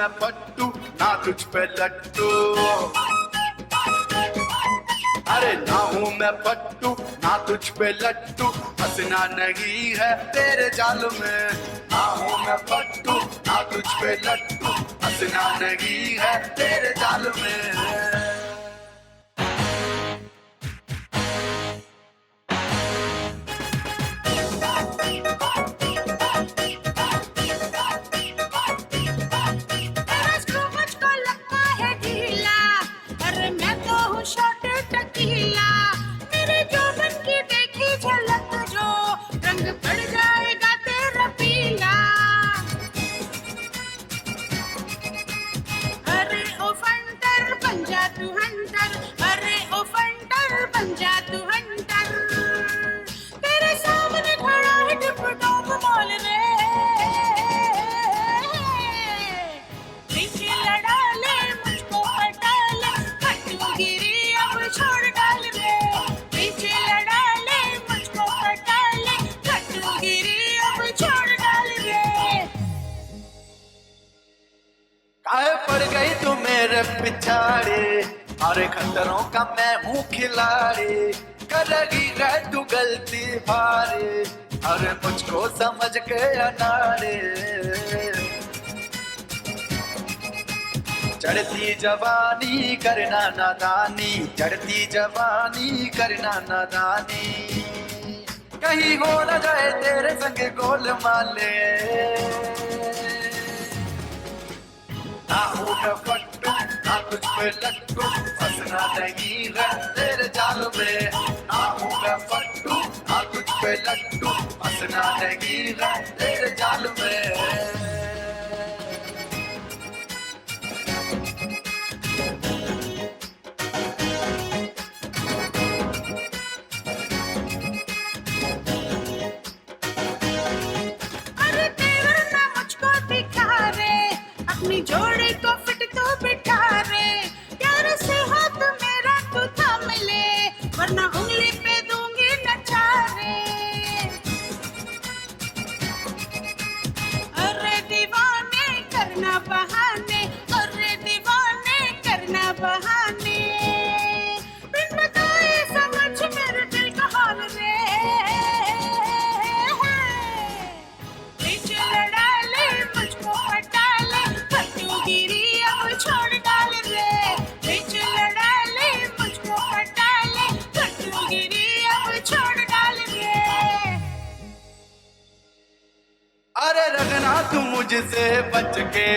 मैं पट्टू ना तुझ पे लट्टू। अरे ना हूं मैं पट्टू ना तुझ पे लट्टू, हंसना नहीं है तेरे जाल में। ना हूं मैं पट्टू ना तुझ पे लट्टू, हंसना नहीं है तेरे जाल में। काहे पड़ गई तू मेरे पिछाड़े, अरे खतरों का मैं हूँ खिलाड़ी। करेगी गए तू गलती भारी, अरे मुझको समझ के अनाड़े। चढ़ती जवानी करना नादानी, चढ़ती जवानी करना नादानी। कहीं हो न जाए तेरे संग गोलमाले। ना हूं मैं पट्टू ना तुझ पे लट्टू, फंसना नहीं है तेरे जाल में। ना हूं मैं पट्टू ना तुझ पे लट्टू, फंसना नहीं है तेरे जाल में। जोड़ी को फिट तो बिठा रे, प्यार से हाथ मेरा तू थाम ले, वरना उंगली पे दूंगी नचारे। अरे दीवाने करना बहाने, अरे दीवाने करना बहाने, बिन बताए समझ मेरे दिल का हाल रे। बीच लड़ा ले मुझको हटा ले, गिरी अब छोड़ डाल रे। बीच लड़ा ले मुझको हटा ले, कट्टू गिरी अब छोड़ डाल रे। अरे रखना तू मुझसे बच के,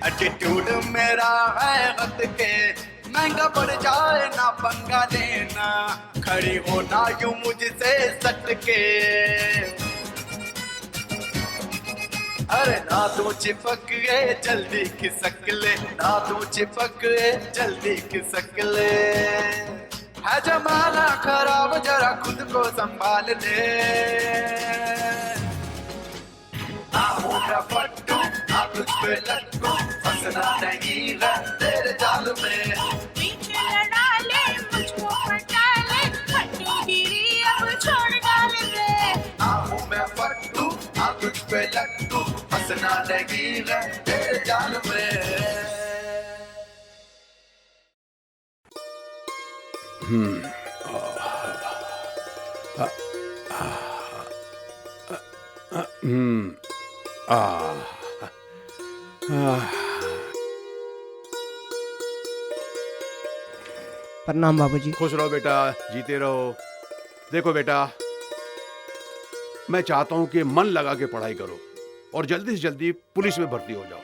एटीट्यूड मेरा है हद के। महंगा पड़ जाए ना पंगा लेना, खड़ी होना यूं मुझसे सट के। अरे ना तू चिपक गए जल्दी खिसक ले, ना तू चिपक गए जल्दी खिसक ले। है जमाना खराब जरा खुद को संभाल ले। ना हूं मैं पट्टू ना तुझ पे लट्टू, फंसना नहीं है तेरे जाल में। बीच लड़ा ले मुझको हटा ले, कट्टू गिरी अब छोड़ डाल रे। ना हूं मैं पट्टू ना तुझ पे लट्टू, फंसना नहीं है तेरे जाल में। प्रणाम बाबूजी। खुश रहो बेटा, जीते रहो। देखो बेटा, मैं चाहता हूँ कि मन लगा के पढ़ाई करो और जल्दी से जल्दी पुलिस में भर्ती हो जाओ।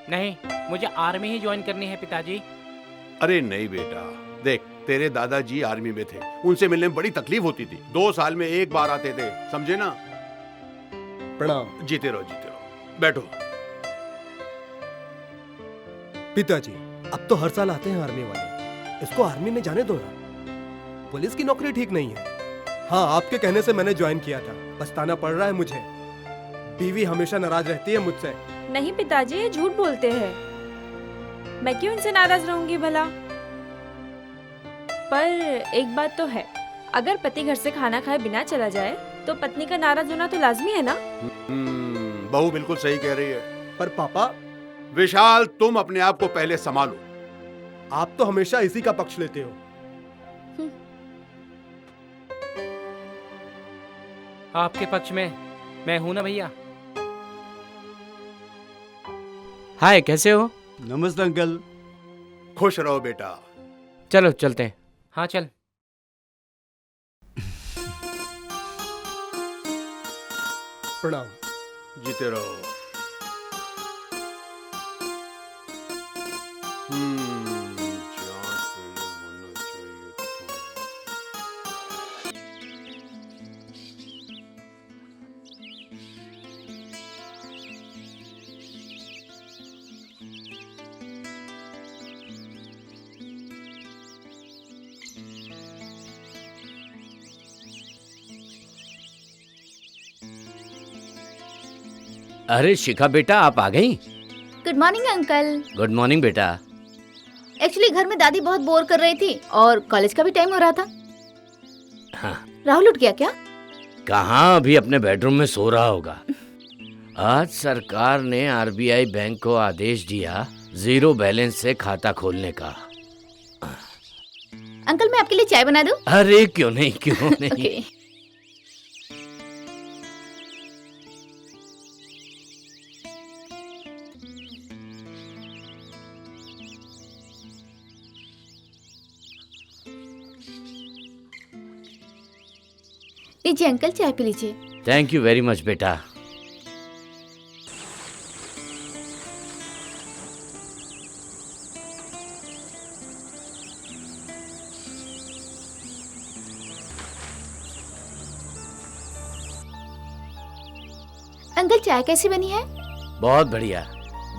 नहीं, मुझे आर्मी ही ज्वाइन करनी है पिताजी। अरे नहीं बेटा, देख तेरे दादाजी आर्मी में थे, उनसे मिलने में बड़ी तकलीफ होती थी। 2 साल में एक बार आते थे, समझे ना। प्रणाम। जीते रहो जीते रहो, बैठो। पिताजी अब तो हर साल आते हैं आर्मी वाले, इसको आर्मी में जाने दो ना, पुलिस की नौकरी ठीक नहीं है। हाँ, आपके कहने से मैंने ज्वाइन किया था, पछताना पड़ रहा है मुझे। बीवी हमेशा नाराज रहती है मुझसे। नहीं पिताजी, ये झूठ बोलते हैं। मैं क्यों इनसे नाराज रहूंगी भला। पर एक बात तो है, अगर पति घर से खाना खाए बिना चला जाए तो पत्नी का नाराज होना तो लाजमी है ना। बहू बिल्कुल सही कह रही है। पर पापा, विशाल, तुम अपने आप को पहले संभालो। आप तो हमेशा इसी का पक्ष लेते हो। आपके पक्ष में मैं हूं ना भैया। हाय, कैसे हो? नमस्ते अंकल। खुश रहो बेटा। चलो चलते हैं। हाँ चल। प्रणाम। जीते रहो। जांच पहले होना चाहिए था। अरे शिखा बेटा, आप आ गई? Good morning uncle. Good morning बेटा। एक्चुअली घर में दादी बहुत बोर कर रही थी और कॉलेज का भी टाइम हो रहा था। हाँ। राहुल उठ गया क्या? कहाँ, अभी अपने बेडरूम में सो रहा होगा। आज सरकार ने आरबीआई बैंक को आदेश दिया 0 बैलेंस से खाता खोलने का। अंकल मैं आपके लिए चाय बना दूं? अरे क्यों नहीं, क्यों नहीं। ओके। लीजिए अंकल, चाय पी लीजिए। थैंक यू वेरी मच बेटा। अंकल चाय कैसी बनी है? बहुत बढ़िया।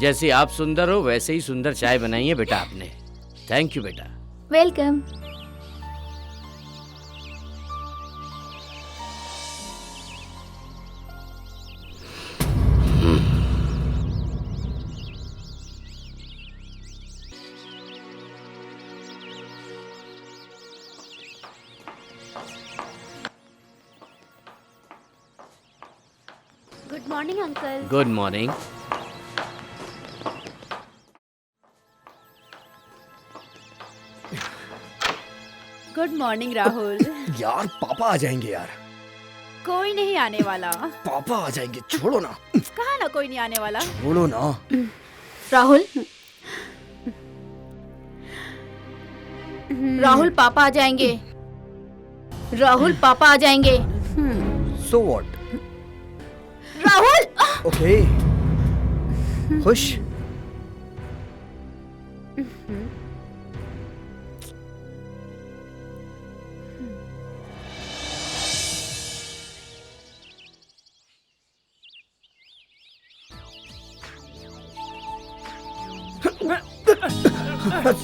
जैसे आप सुंदर हो वैसे ही सुंदर चाय बनाई है बेटा आपने। थैंक यू बेटा। Welcome. Good morning uncle. Good morning. Good morning Rahul. यार पापा आ जाएंगे यार। कोई नहीं आने वाला। पापा आ जाएंगे, छोड़ो ना। कहा ना कोई नहीं आने वाला। छोड़ो ना। राहुल, राहुल पापा आ जाएंगे। राहुल पापा आ जाएंगे। So what? राहुल! ओके। खुश?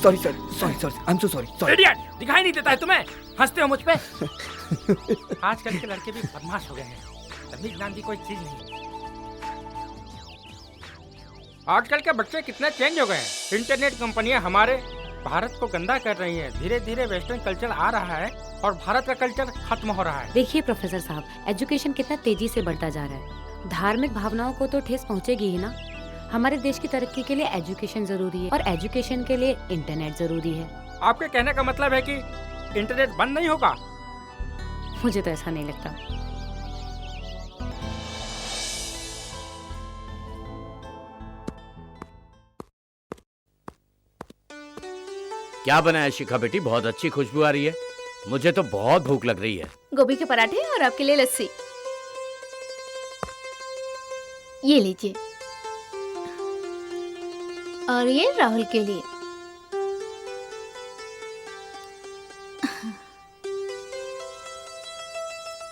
Sorry sorry sorry sorry, I am so sorry sorry. Idiot, दिखाई नहीं देता है तुम्हें? हंसते हो मुझ पे? आजकल के लड़के भी बदमाश हो गए हैं। तमीज नाम की कोई चीज नहीं। आजकल के बच्चे कितने चेंज हो गए हैं। इंटरनेट कंपनियां हमारे भारत को गंदा कर रही हैं। धीरे धीरे वेस्टर्न कल्चर आ रहा है और भारत का कल्चर खत्म हो रहा है। देखिए प्रोफेसर साहब, एजुकेशन कितना तेजी से बढ़ता जा रहा है। धार्मिक भावनाओं को तो ठेस पहुंचेगी ही ना। हमारे देश की तरक्की के लिए एजुकेशन जरूरी है और एजुकेशन के लिए इंटरनेट जरूरी है। आपके कहने का मतलब है कि इंटरनेट बंद नहीं होगा? मुझे तो ऐसा नहीं लगता। क्या बनाया शिखा बेटी? बहुत अच्छी खुशबू आ रही है। मुझे तो बहुत भूख लग रही है। गोभी के पराठे और आपके लिए लस्सी। ये लीजिए। और ये राहुल के लिए।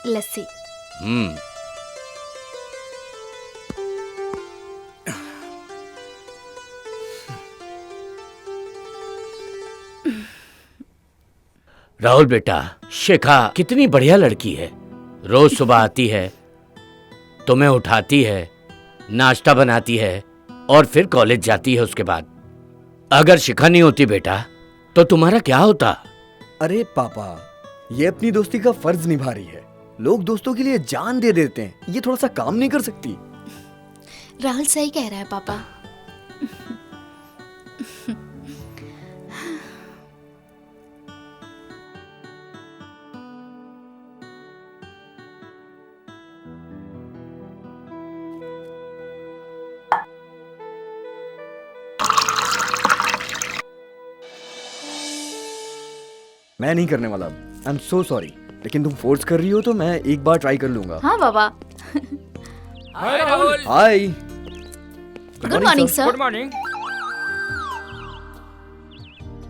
लस्सी। राहुल बेटा, शिखा कितनी बढ़िया लड़की है। रोज सुबह आती है, तुम्हें उठाती है, नाश्ता बनाती है और फिर कॉलेज जाती है उसके बाद। अगर शिखा नहीं होती बेटा तो तुम्हारा क्या होता? अरे पापा, ये अपनी दोस्ती का फर्ज निभा रही है। लोग दोस्तों के लिए जान दे देते हैं, ये थोड़ा सा काम नहीं कर सकती? राहुल सही कह रहा है पापा। मैं नहीं करने वाला। आई एम सो सॉरी, लेकिन तुम फोर्स कर रही हो तो मैं एक बार ट्राई कर लूंगा। हाँ बाबा। Hi Rahul. Hi. Good morning sir. Good morning.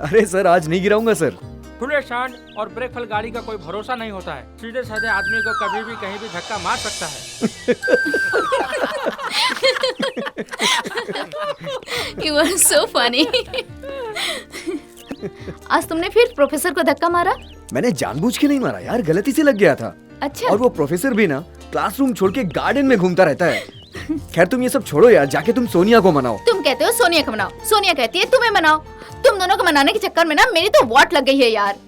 अरे सर, आज नहीं गिराऊंगा सर। खुले शांत और ब्रेक फल गाड़ी का कोई भरोसा नहीं होता है। सीधे साधे आदमी को कभी भी कहीं भी धक्का मार सकता है। You are so funny. आज तुमने फिर प्रोफेसर को धक्का मारा? मैंने जानबूझ के नहीं मारा यार, गलती से लग गया था। अच्छा। और वो प्रोफेसर भी ना क्लासरूम छोड़ के गार्डन में घूमता रहता है। खैर तुम ये सब छोड़ो यार, जाके तुम सोनिया को मनाओ। तुम कहते हो सोनिया को मनाओ, सोनिया कहती है तुम्हें मनाओ। तुम दोनों को मनाने के चक्कर में ना मेरी तो वाट लग गई है यार।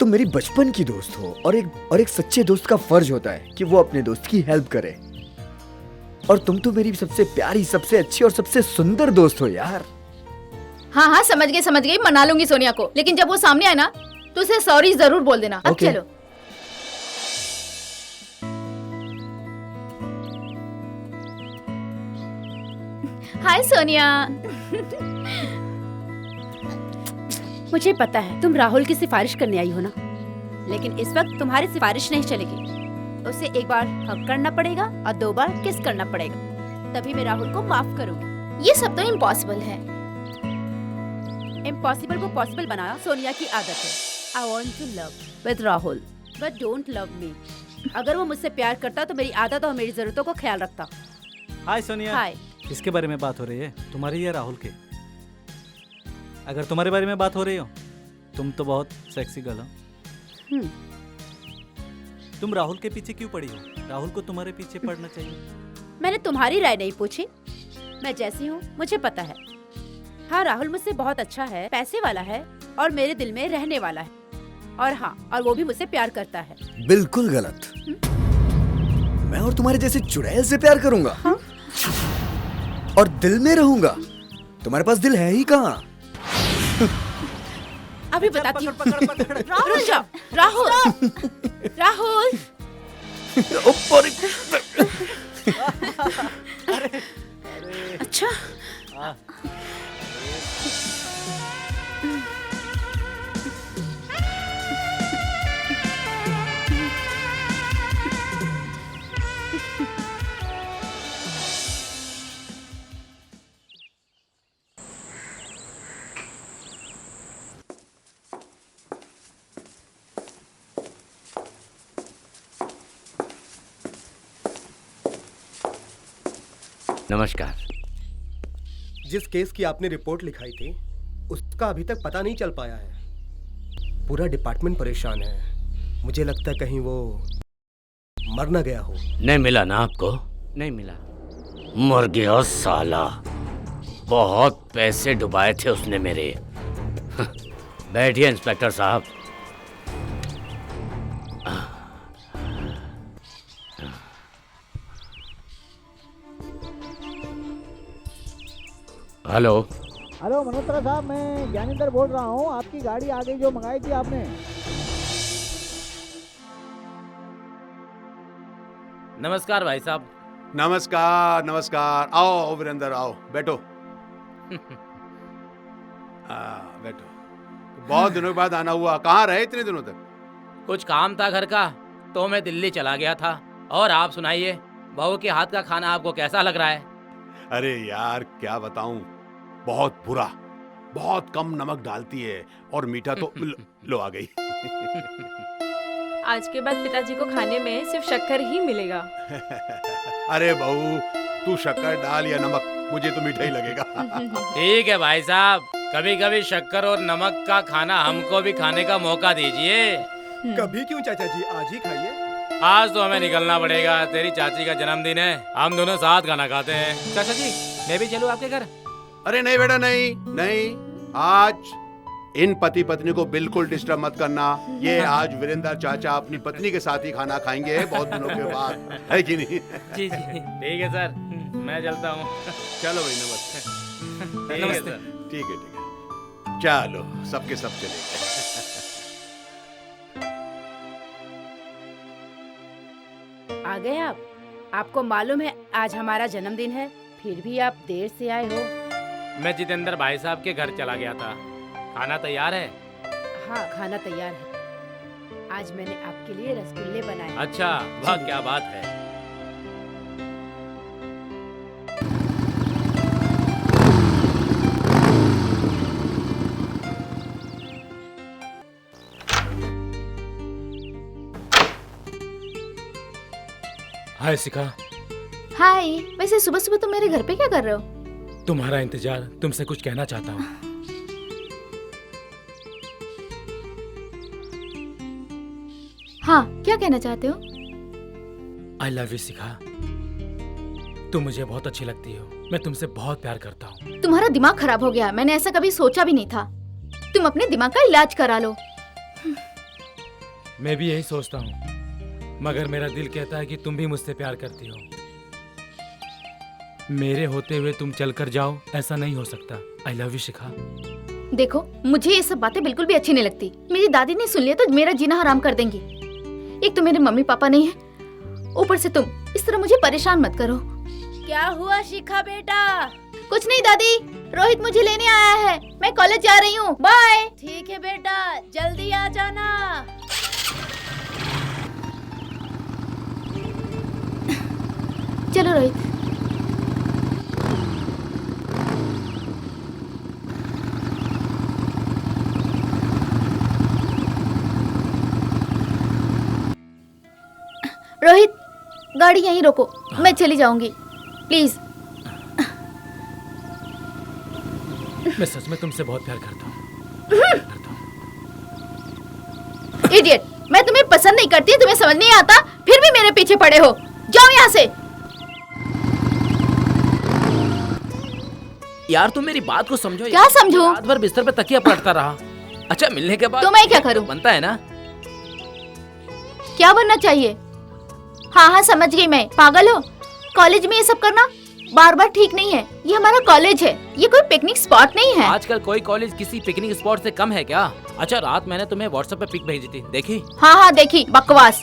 तुम मेरी बचपन की दोस्त हो और एक सच्चे दोस्त का फर्ज होता है कि वो अपने दोस्त की हेल्प करे। और तुम तो मेरी सबसे प्यारी, सबसे अच्छी और सबसे सुंदर दोस्त हो यार। हाँ हाँ समझ गई, मना लूंगी सोनिया को। लेकिन जब वो सामने आए ना तो उसे सॉरी जरूर बोल देना। अब Okay. चलो। हाय सोनिया। मुझे पता है तुम राहुल की सिफारिश करने आई हो ना, लेकिन इस वक्त तुम्हारी सिफारिश नहीं चलेगी। उसे एक बार हक करना पड़ेगा और 2 बार किस करना पड़ेगा, तभी मैं राहुल को माफ करूंगी। ये सब तो इम्पॉसिबल है। इम्पॉसिबल को पॉसिबल बनाना सोनिया की आदत है। I want to love with Rahul but don't love me. अगर वो मुझसे प्यार करता तो मेरी आदत और मेरी जरूरतों को ख्याल रखता। हाय सोनिया। हाय। किसके बारे में बात हो रही है, तुम्हारी या राहुल के? अगर तुम्हारे बारे में बात हो रही हो, तुम तो बहुत सेक्सी गर्ल हो। तुम राहुल के पीछे क्यों पड़ी हो? राहुल को तुम्हारे पीछे पड़ना चाहिए। मैंने तुम्हारी राय नहीं पूछी, मैं जैसी हूँ मुझे पता है। हाँ राहुल मुझसे बहुत अच्छा है, पैसे वाला है और मेरे दिल में रहने वाला है। और हाँ, और वो भी मुझसे प्यार करता है। बिल्कुल गलत। मैं और तुम्हारे जैसे चुड़ैल से प्यार करूंगा। हाँ? और दिल में रहूंगा। तुम्हारे पास दिल है ही कहाँ? अभी बताती हूँ। राहुल जाओ। राहुल राहुल। अच्छा नमस्कार। जिस केस की आपने रिपोर्ट लिखाई थी उसका अभी तक पता नहीं चल पाया है। पूरा डिपार्टमेंट परेशान है। मुझे लगता है कहीं वो मर ना गया हो। नहीं मिला ना आपको? नहीं मिला। मर गया साला। बहुत पैसे डुबाए थे उसने मेरे। बैठिए इंस्पेक्टर साहब। हेलो। हेलो मल्होत्रा साहब, मैं ज्ञानेंद्र बोल रहा हूँ। आपकी गाड़ी आ गई जो मंगाई थी आपने। नमस्कार भाई साहब। नमस्कार नमस्कार। आओ आओ वीरेंद्र, आओ बैठो। बैठो। बहुत दिनों के बाद आना हुआ। कहाँ रहे इतने दिनों तक? कुछ काम था घर का, तो मैं दिल्ली चला गया था। और आप सुनाइए, बहू के हाथ का खाना आपको कैसा लग रहा है? अरे यार क्या बताऊं, बहुत बुरा। बहुत कम नमक डालती है और मीठा तो लो आ गई। आज के बाद पिताजी को खाने में सिर्फ शक्कर ही मिलेगा। अरे बहू, तू शक्कर डाल या नमक, मुझे तो मीठा ही लगेगा। ठीक है भाई साहब, कभी कभी शक्कर और नमक का खाना हमको भी खाने का मौका दीजिए। कभी क्यों चाचा जी, आज ही खाइए। आज तो हमें निकलना पड़ेगा, तेरी चाची का जन्मदिन है, हम दोनों साथ खाना खाते हैं। चाचा जी, मैं भी चलूं आपके घर? अरे नहीं बेटा, नहीं नहीं, आज इन पति पत्नी को बिल्कुल डिस्टर्ब मत करना। ये आज वीरेंद्र चाचा अपनी पत्नी के साथ ही खाना खाएंगे बहुत दिनों के बाद, है कि नहीं? जी जी ठीक है सर, मैं चलता हूँ। चलो भाई, नमस्ते। नमस्ते। ठीक है, चलो सबके सब चले गए। आ गए आप? आपको मालूम है आज हमारा जन्मदिन है, फिर भी आप देर से आए हो। मैं जितेंद्र भाई साहब के घर चला गया था। खाना तैयार है? हाँ खाना तैयार है। आज मैंने आपके लिए रसगुल्ले बनाए। अच्छा, वाह क्या बात है। हाय शिखा, हाय। वैसे सुबह सुबह तुम मेरे घर पे क्या कर रहे हो? तुम्हारा इंतजार, तुमसे कुछ कहना चाहता हूँ। हाँ, क्या कहना चाहते हो? आई लव यू शिखा, तुम मुझे बहुत अच्छी लगती हो। मैं तुमसे बहुत प्यार करता हूँ। तुम्हारा दिमाग खराब हो गया। मैंने ऐसा कभी सोचा भी नहीं था। तुम अपने दिमाग का इलाज करा लो। मैं भी यही सोचता हूँ, मगर मेरा दिल कहता है कि तुम भी मुझसे प्यार करती हो। मेरे होते हुए तुम चल कर जाओ, ऐसा नहीं हो सकता। आई लव यू शिखा। देखो, मुझे ये सब बातें बिल्कुल भी अच्छी नहीं लगती। मेरी दादी ने सुन लिया तो मेरा जीना हराम कर देंगी। एक तो मेरे मम्मी पापा नहीं है, ऊपर से तुम। इस तरह मुझे परेशान मत करो। क्या हुआ शिखा बेटा? कुछ नहीं दादी, रोहित मुझे लेने आया है। मैं कॉलेज जा रही हूँ, बाय। ठीक है बेटा, जल्दी आ जाना। चलो रोहित। रोहित, गाड़ी यहीं रोको, मैं चली जाऊंगी, प्लीज। मैं सच में तुमसे बहुत प्यार करता हूँ। इडियट, मैं तुम्हें पसंद नहीं करती, तुम्हें समझ नहीं आता, फिर भी मेरे पीछे पड़े हो। जाओ यहाँ से। यार तुम मेरी बात को समझो। क्या समझो? रात भर बिस्तर पे तकिया पलटता रहा। अच्छा, मिलने के बाद तो मैं क्या करूं? बनता है ना। क्या बनना चाहिए? हाँ हाँ, समझ गई मैं। पागल हो? कॉलेज में ये सब करना बार बार ठीक नहीं है। ये हमारा कॉलेज है, ये कोई पिकनिक स्पॉट नहीं है। आजकल कोई कॉलेज किसी पिकनिक स्पॉट से कम है क्या? अच्छा, रात मैंने तुम्हें व्हाट्सएप पे पिक भेजी थी, देखी? हाँ हाँ देखी। बकवास।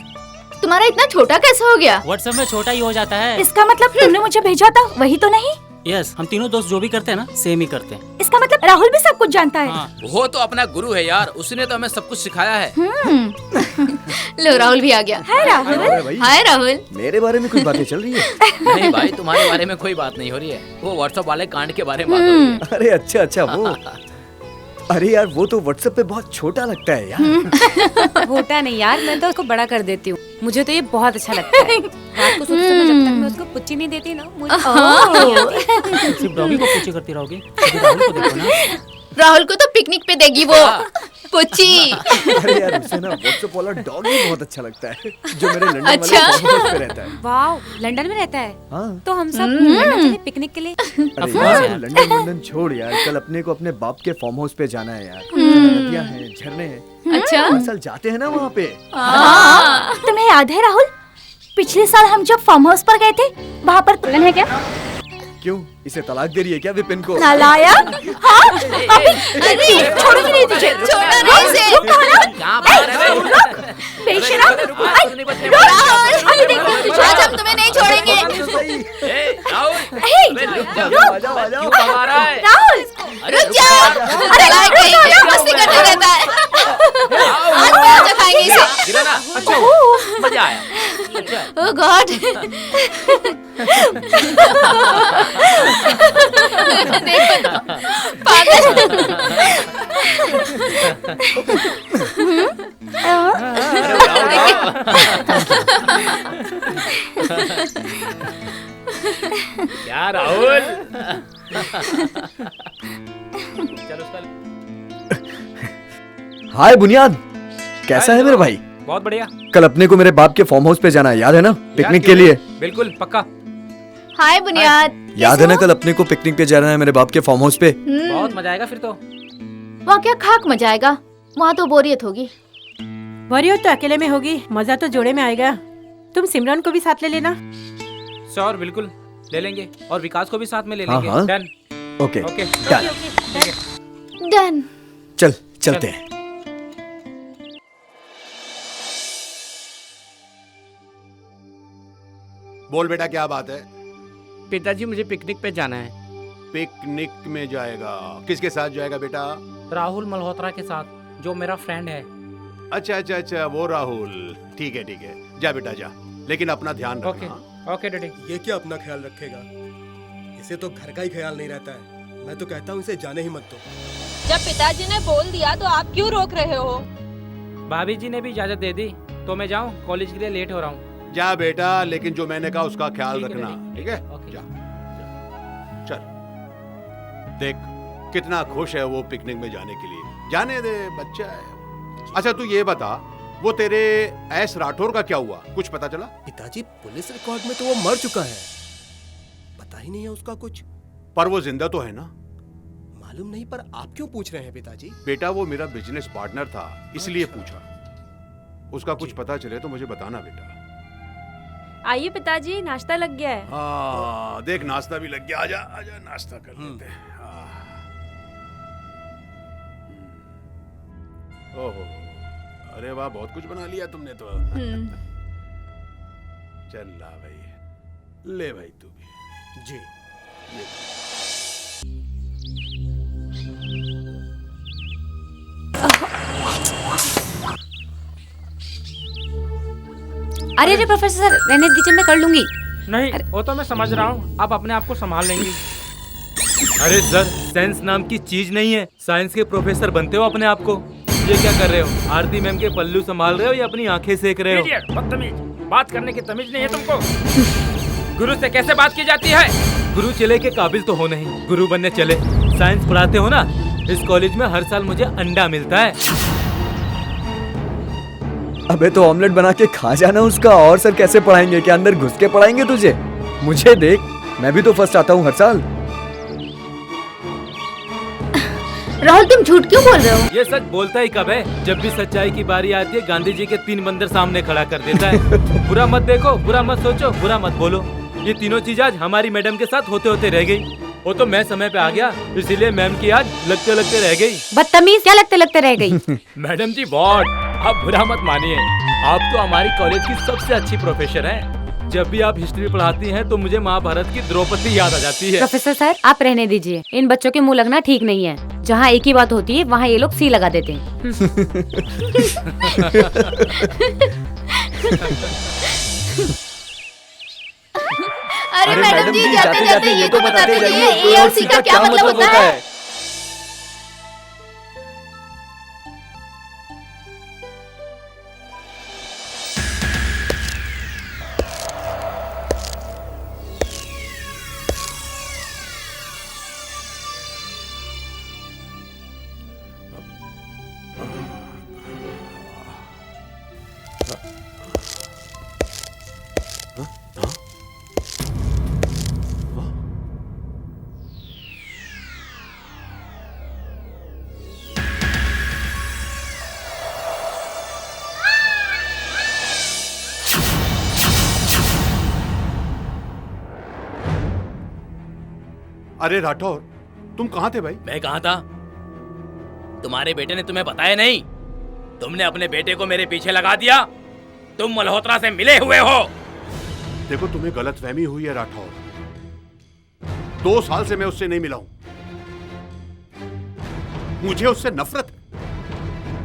तुम्हारा इतना छोटा कैसे हो गया? व्हाट्सएप में छोटा ही हो जाता है। इसका मतलब तुमने मुझे भेजा था, वही तो नहीं? यस, हम तीनों दोस्त जो भी करते हैं ना, सेम ही करते हैं। इसका मतलब राहुल भी सब कुछ जानता है। हाँ। वो तो अपना गुरु है यार, उसने तो हमें सब कुछ सिखाया है। लो, राहुल भी आ गया। हाय राहुल। हाय राहुल। मेरे बारे में कुछ बातें चल रही है? नहीं भाई, तुम्हारे बारे में कोई बात नहीं हो रही है। वो व्हाट्सएप वाले कांड के बारे में बात हो रही है। अरे अच्छा अच्छा, वो अरे यार, वो तो व्हाट्सएप पे बहुत छोटा लगता है यार। छोटा नहीं यार, मैं तो उसको बड़ा कर देती हूँ। मुझे तो ये बहुत अच्छा लगता है। रात को सोते समय जब तक मैं उसको पुच्ची नहीं देती ना, मुझे सिर्फ डॉगी को पुच्ची करती रहोगी। राहुल को देखो ना, राहुल को तो पिकनिक पे देगी वो पुच्ची। अरे यार, उसे ना व्हाट्सएप वाला डॉग ही बहुत अच्छा लगता है, जो मेरे लंदन अच्छा? वाले फार्म हाउस पे रहता है। वाह, लंदन में रहता है? हाँ। तो हम सब लंदन चले पिकनिक के लिए। अरे यार, लंदन छोड़ यार, कल अपने को अपने बाप के फार्म हाउस पे जाना है यार। नदियाँ हैं, झरने हैं। अच्छा? असल जाते हैं ना वहाँ पे। तुम्हें याद है राहुल, पिछले साल हम जब फार्म हाउस पर गए थे, वहाँ पर कुलन है क्या? क्यों, इसे तलाक दे रही है क्या विपिन को? नालायक। हाँ, अभी छोड़ूंगी नहीं तुझे। छोड़ो नहीं इसे। रुक कहाँ ना? कहाँ भाग रहे हो? बेशरम। राहुल, आज हम तुम्हें नहीं छोड़ेंगे। राहुल, हे, अबे रुक जा। आ जाओ। क्यों भगा रहा है? राहुल, रुक जाओ। अरे लाइक कहीं मस्ती करते रहता है। आज मजा खाएंगे इसे। गिरा ना? अच्छा, मजा आया। अच्छा। ओह गॉड। देखो तो, पागल। क्या राहुल? चलो उसका। हाय बुनियाद, कैसा है मेरे भाई? बहुत बढ़िया। कल अपने को मेरे बाप के फार्म हाउस पे जाना है, याद है ना? पिकनिक के लिए। बिल्कुल पक्का। हाय बुनियाद। याद है ना, कल अपने को पिकनिक पे जाना है मेरे बाप के फार्म हाउस पे। बहुत मजा आएगा फिर तो। वहाँ क्या खाक मजा आएगा, वहाँ तो बोरियत होगी। बोरियत तो अकेले में होगी, मजा तो जोड़े में आएगा। तुम सिमरन को भी साथ ले लेना। श्योर, बिल्कुल ले लेंगे, और विकास को भी साथ में ले हाँ, लेंगे। हाँ। Done. Okay okay done. Done. चलते हैं। बोल बेटा, क्या बात है? पिताजी, मुझे पिकनिक पे जाना है। पिकनिक में जाएगा? किसके साथ जाएगा बेटा? राहुल मल्होत्रा के साथ, जो मेरा फ्रेंड है। अच्छा अच्छा अच्छा, वो राहुल। ठीक है, जा बेटा जा, लेकिन अपना ध्यान रखना। Okay daddy. ये क्या अपना ख्याल रखेगा? इसे तो घर का ही ख्याल नहीं रहता है। मैं तो कहता हूँ इसे जाने ही मत दो। जब पिताजी ने बोल दिया तो आप क्यों रोक रहे हो? भाभी जी ने भी इजाजत दे दी, तो मैं जाऊँ? कॉलेज के लिए लेट हो रहा हूँ। जा बेटा, लेकिन जो मैंने कहा उसका ख्याल रखना, ठीक है? जा चल। देख कितना खुश है वो पिकनिक में जाने के लिए। जाने दे, बच्चा है। अच्छा तू ये बता, वो तेरे एस राठौर का क्या हुआ, कुछ पता चला? पिताजी पुलिस रिकॉर्ड में तो वो मर चुका है, पता ही नहीं है उसका कुछ। पर वो जिंदा तो है ना? मालूम नहीं, पर आप क्यों पूछ रहे हैं पिताजी? बेटा वो मेरा बिजनेस पार्टनर था, इसलिए पूछा। उसका कुछ पता चले तो मुझे बताना बेटा। आइए पिताजी, नाश्ता लग गया है। हाँ देख नाश्ता भी लग गया। आजा आजा, नाश्ता कर लेते हैं। ओहो, अरे वाह, बहुत कुछ बना लिया तुमने तो। चल ला भाई, ले भाई तू भी। जी ये। अरे प्रोफेसर, रहने दीजिए, मैं कर लूंगी। नहीं, वो तो मैं समझ रहा हूँ, आप अपने आप को संभाल लेंगी। अरे सर, साइंस नाम की चीज नहीं है। साइंस के प्रोफेसर बनते हो अपने आप को। ये क्या कर रहे हो? आरती मैम के पल्लू संभाल रहे हो या अपनी आंखें सेक रहे हो? इडियट, बदतमीज, बात करने की तमीज नहीं है तुमको। गुरु से कैसे बात की जाती है? गुरु चले के काबिल तो हो नहीं, गुरु बनने चले। साइंस पढ़ाते हो ना, इस कॉलेज में हर साल मुझे अंडा मिलता है। अबे तो ऑमलेट बना के खा जाना उसका। और सर कैसे पढ़ाएंगे? क्या अंदर घुस के पढ़ाएंगे तुझे? मुझे देख, मैं भी तो फर्स्ट आता हूँ हर साल। राहुल तुम झूठ क्यों बोल रहे हो? ये सच बोलता ही कब है? जब भी सच्चाई की बारी आती है गांधी जी के 3 बंदर सामने खड़ा कर देता है। बुरा मत देखो, बुरा मत सोचो, बुरा मत बोलो। ये तीनों चीज आज हमारी मैडम के साथ होते होते रह गई। वो तो मैं समय पे आ गया, इसीलिए मैम की आज लगते लगते रह गई। बदतमीज, क्या लगते लगते रह गई? मैडम जी बहुत, आप बुरा मत मानिए। आप तो हमारी कॉलेज की सबसे अच्छी प्रोफेसर हैं। जब भी आप हिस्ट्री पढ़ाती हैं तो मुझे महाभारत की द्रौपदी याद आ जाती है। प्रोफेसर सर, आप रहने दीजिए। इन बच्चों के मुंह लगना ठीक नहीं है। जहाँ एक ही बात होती है वहाँ ये लोग सी लगा देते हैं। अरे मैडम जी, जाते जाते ये तो बताते जाइए, ए और सी का क्या मतलब होता है? अरे राठौर, तुम कहाँ थे भाई? मैं कहाँ था? तुम्हारे बेटे ने तुम्हें बताया नहीं? तुमने अपने बेटे को मेरे पीछे लगा दिया। तुम मल्होत्रा से मिले हुए हो। देखो तुम्हें गलतफहमी हुई है राठौर। 2 साल से मैं उससे नहीं मिला हूं। मुझे उससे नफरत है।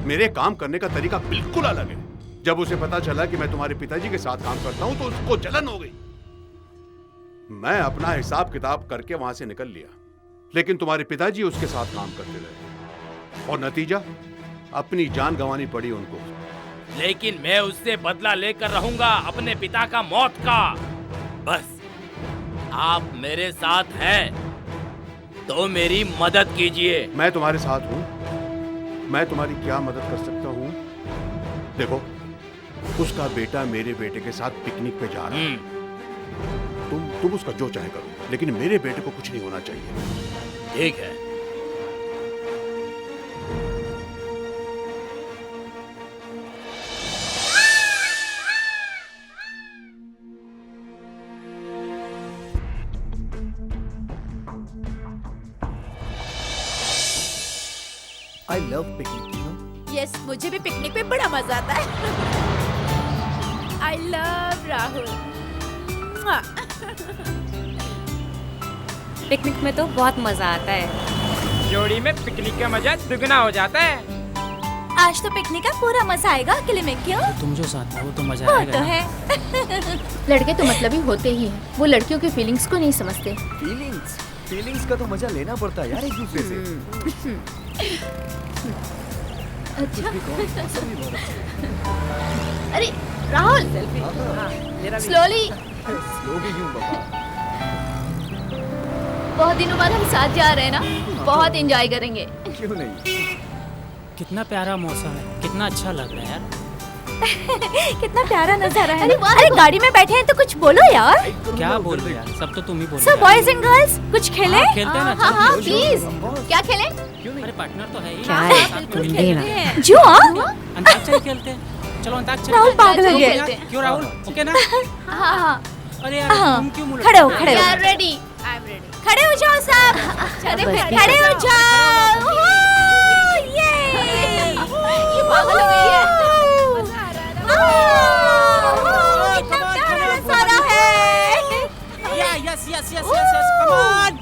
मेरे काम करने का तरीका बिल्कुल अलग है। जब उसे पता चला कि मैं तुम्हारे पिताजी के साथ काम करता हूं तो उसको जलन हो गई। मैं अपना हिसाब किताब करके वहां से निकल लिया, लेकिन तुम्हारे पिताजी उसके साथ काम करते रहे और नतीजा अपनी जान गंवानी पड़ी उनको। लेकिन मैं उससे बदला लेकर रहूंगा अपने पिता का मौत का। बस आप मेरे साथ हैं तो मेरी मदद कीजिए। मैं तुम्हारे साथ हूं। मैं तुम्हारी क्या मदद कर सकता हूं? देखो, उसका बेटा मेरे बेटे के साथ पिकनिक पे जा रहा है। तुम उसका जो चाहे करो, लेकिन मेरे बेटे को कुछ नहीं होना चाहिए। ठीक है। I love picnic, you know? Yes, मुझे भी पिकनिक पे बड़ा मजा आता है। I love Rahul. पिकनिक में तो बहुत मजा आता है। जोड़ी में पिकनिक का मजा दुगना हो जाता है। आज तो पिकनिक का पूरा मजा आएगा अकेले में, क्यों? तुम जो साथ हो तो मजा वो आएगा तो ना। है। लड़के तो मतलबी होते ही हैं, वो लड़कियों की फीलिंग्स को नहीं समझते। फीलिंग्स का तो मजा लेना पड़ता है यार एक दूसरे से। अच्छा। अरे राहुल, स्लोली। स्लो भी यूं बाबा। बहुत दिनों बाद हम साथ जा रहे हैं ना, बहुत एंजॉय करेंगे। क्यों नहीं? कितना प्यारा मौसम है, कितना अच्छा लग रहा है यार। कितना प्यारा नजारा है। अरे गाड़ी में बैठे हैं तो कुछ बोलो यार। क्या बोल रहे यार, सब तो तुम ही बोल सब बॉयज एंड गर्ल्स कुछ खेले? खेलते हैं ना। हाँ हाँ प्लीज, क्या खेलें? अरे पार्टनर तो है ही। क्या है? जो अंताक्षरी खेलते हैं। चलो अंताक्षरी। राहुल पागल हो गया। क्यों राहुल? ओके ना? हाँ हाँ। अरे यार तुम क्यों मुड़? खड़े हो, खड़े हो। यार रेडी। खड़े हो जाओ सब। खड़े हो जाओ। ये पागल हो गई है। कितना प्यारा नजारा है। Yes yes yes yes come on.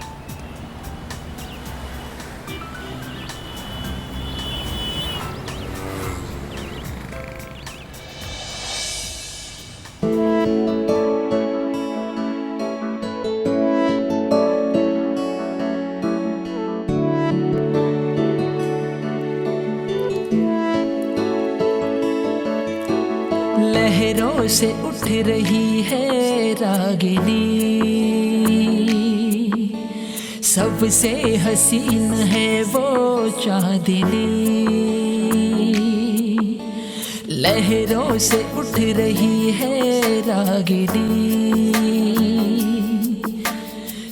लहरों से उठ रही है रागिनी, सबसे हसीन है वो चांदनी। लहरों से उठ रही है रागिनी,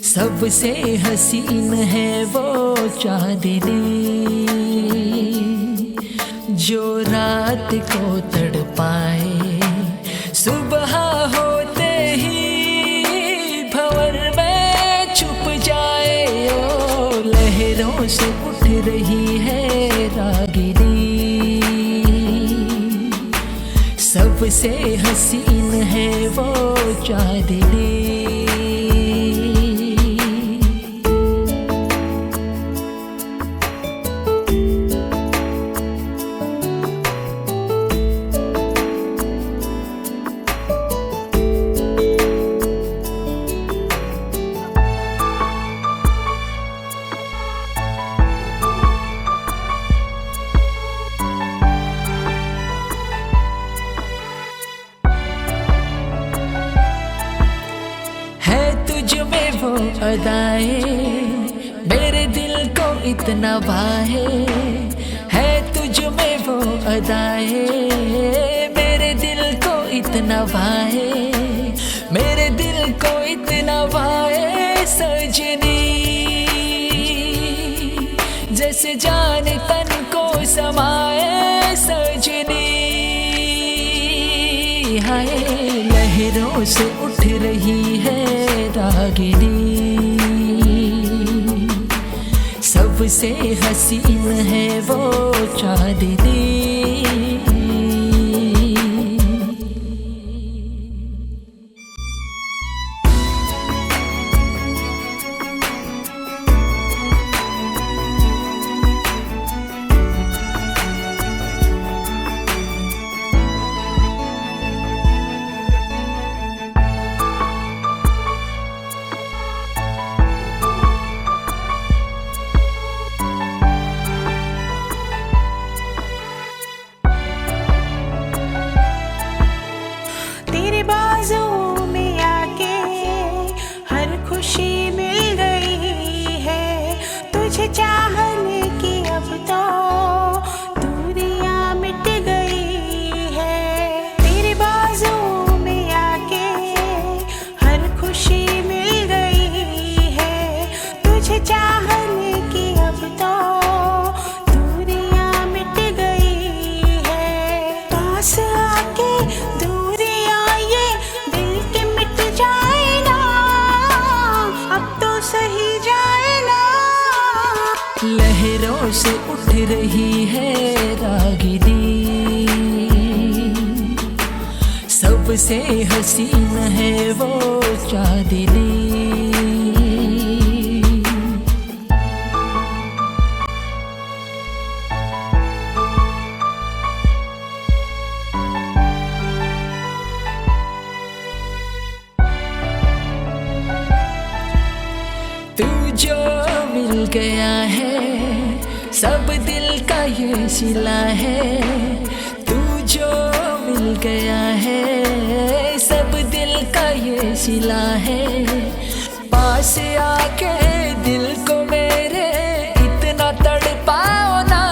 सबसे हसीन है वो चांदनी। जो रात को तड़पाए, सुबह होते ही भंवर में छुप जाए। ओ लहरों से उठ रही है रागिनी, सबसे हसीन है वो चांदनी। अदाएं मेरे दिल को इतना भाए, है तुझ में वो अदाएं मेरे दिल को इतना भाए, मेरे दिल को इतना भाए सजनी। जैसे जाने तन को समाए सजनी। हाय लहरों से उठ रही है रागिनी, सबसे हसीन है वो चांदनी। लहरों से उठ रही है रागिनी, सबसे हसीन है वो चांदनी। मिल गया है, सब दिल का ये सिला है। तू जो मिल गया है, सब दिल का ये सिला है। पास आके दिल को मेरे इतना तड़पाओ ना,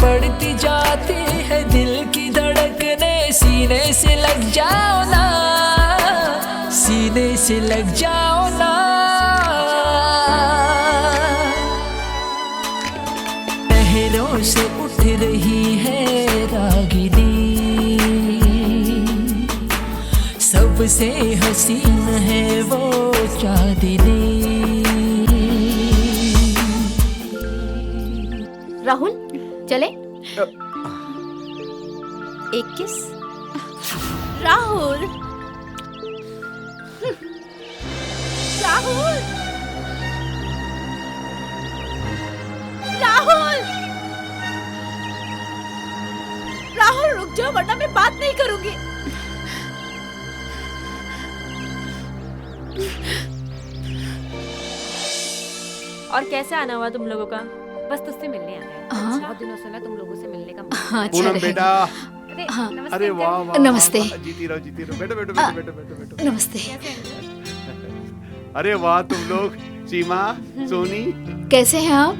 बढ़ती जाती है दिल की धड़कने, सीने से लग जाओ ना, सीने से लग जाओ ना। लहरों से उठ रही है रागिनी, सबसे हसीन है वो चांदनी। राहुल चले। एक किस। राहुल, राहुल, राहुल, राहुल रुक जाओ वरना मैं बात नहीं करूंगी। और कैसे आना हुआ तुम लोगों का? बस तुझसे मिलने आ गए। हाँ। बहुत दिनों से ना तुम लोगों से मिलने का हाँ, अच्छा पूनम रहेगा। बेटा, हाँ। अरे वाह वाह नमस्ते। वाह, जीती रहो जीती रहो, बैठो बैठो बैठो बैठो बैठो बैठो। नमस्ते। अरे वाह तुम लोग, सीमा, सोनी, कैसे हैं आप?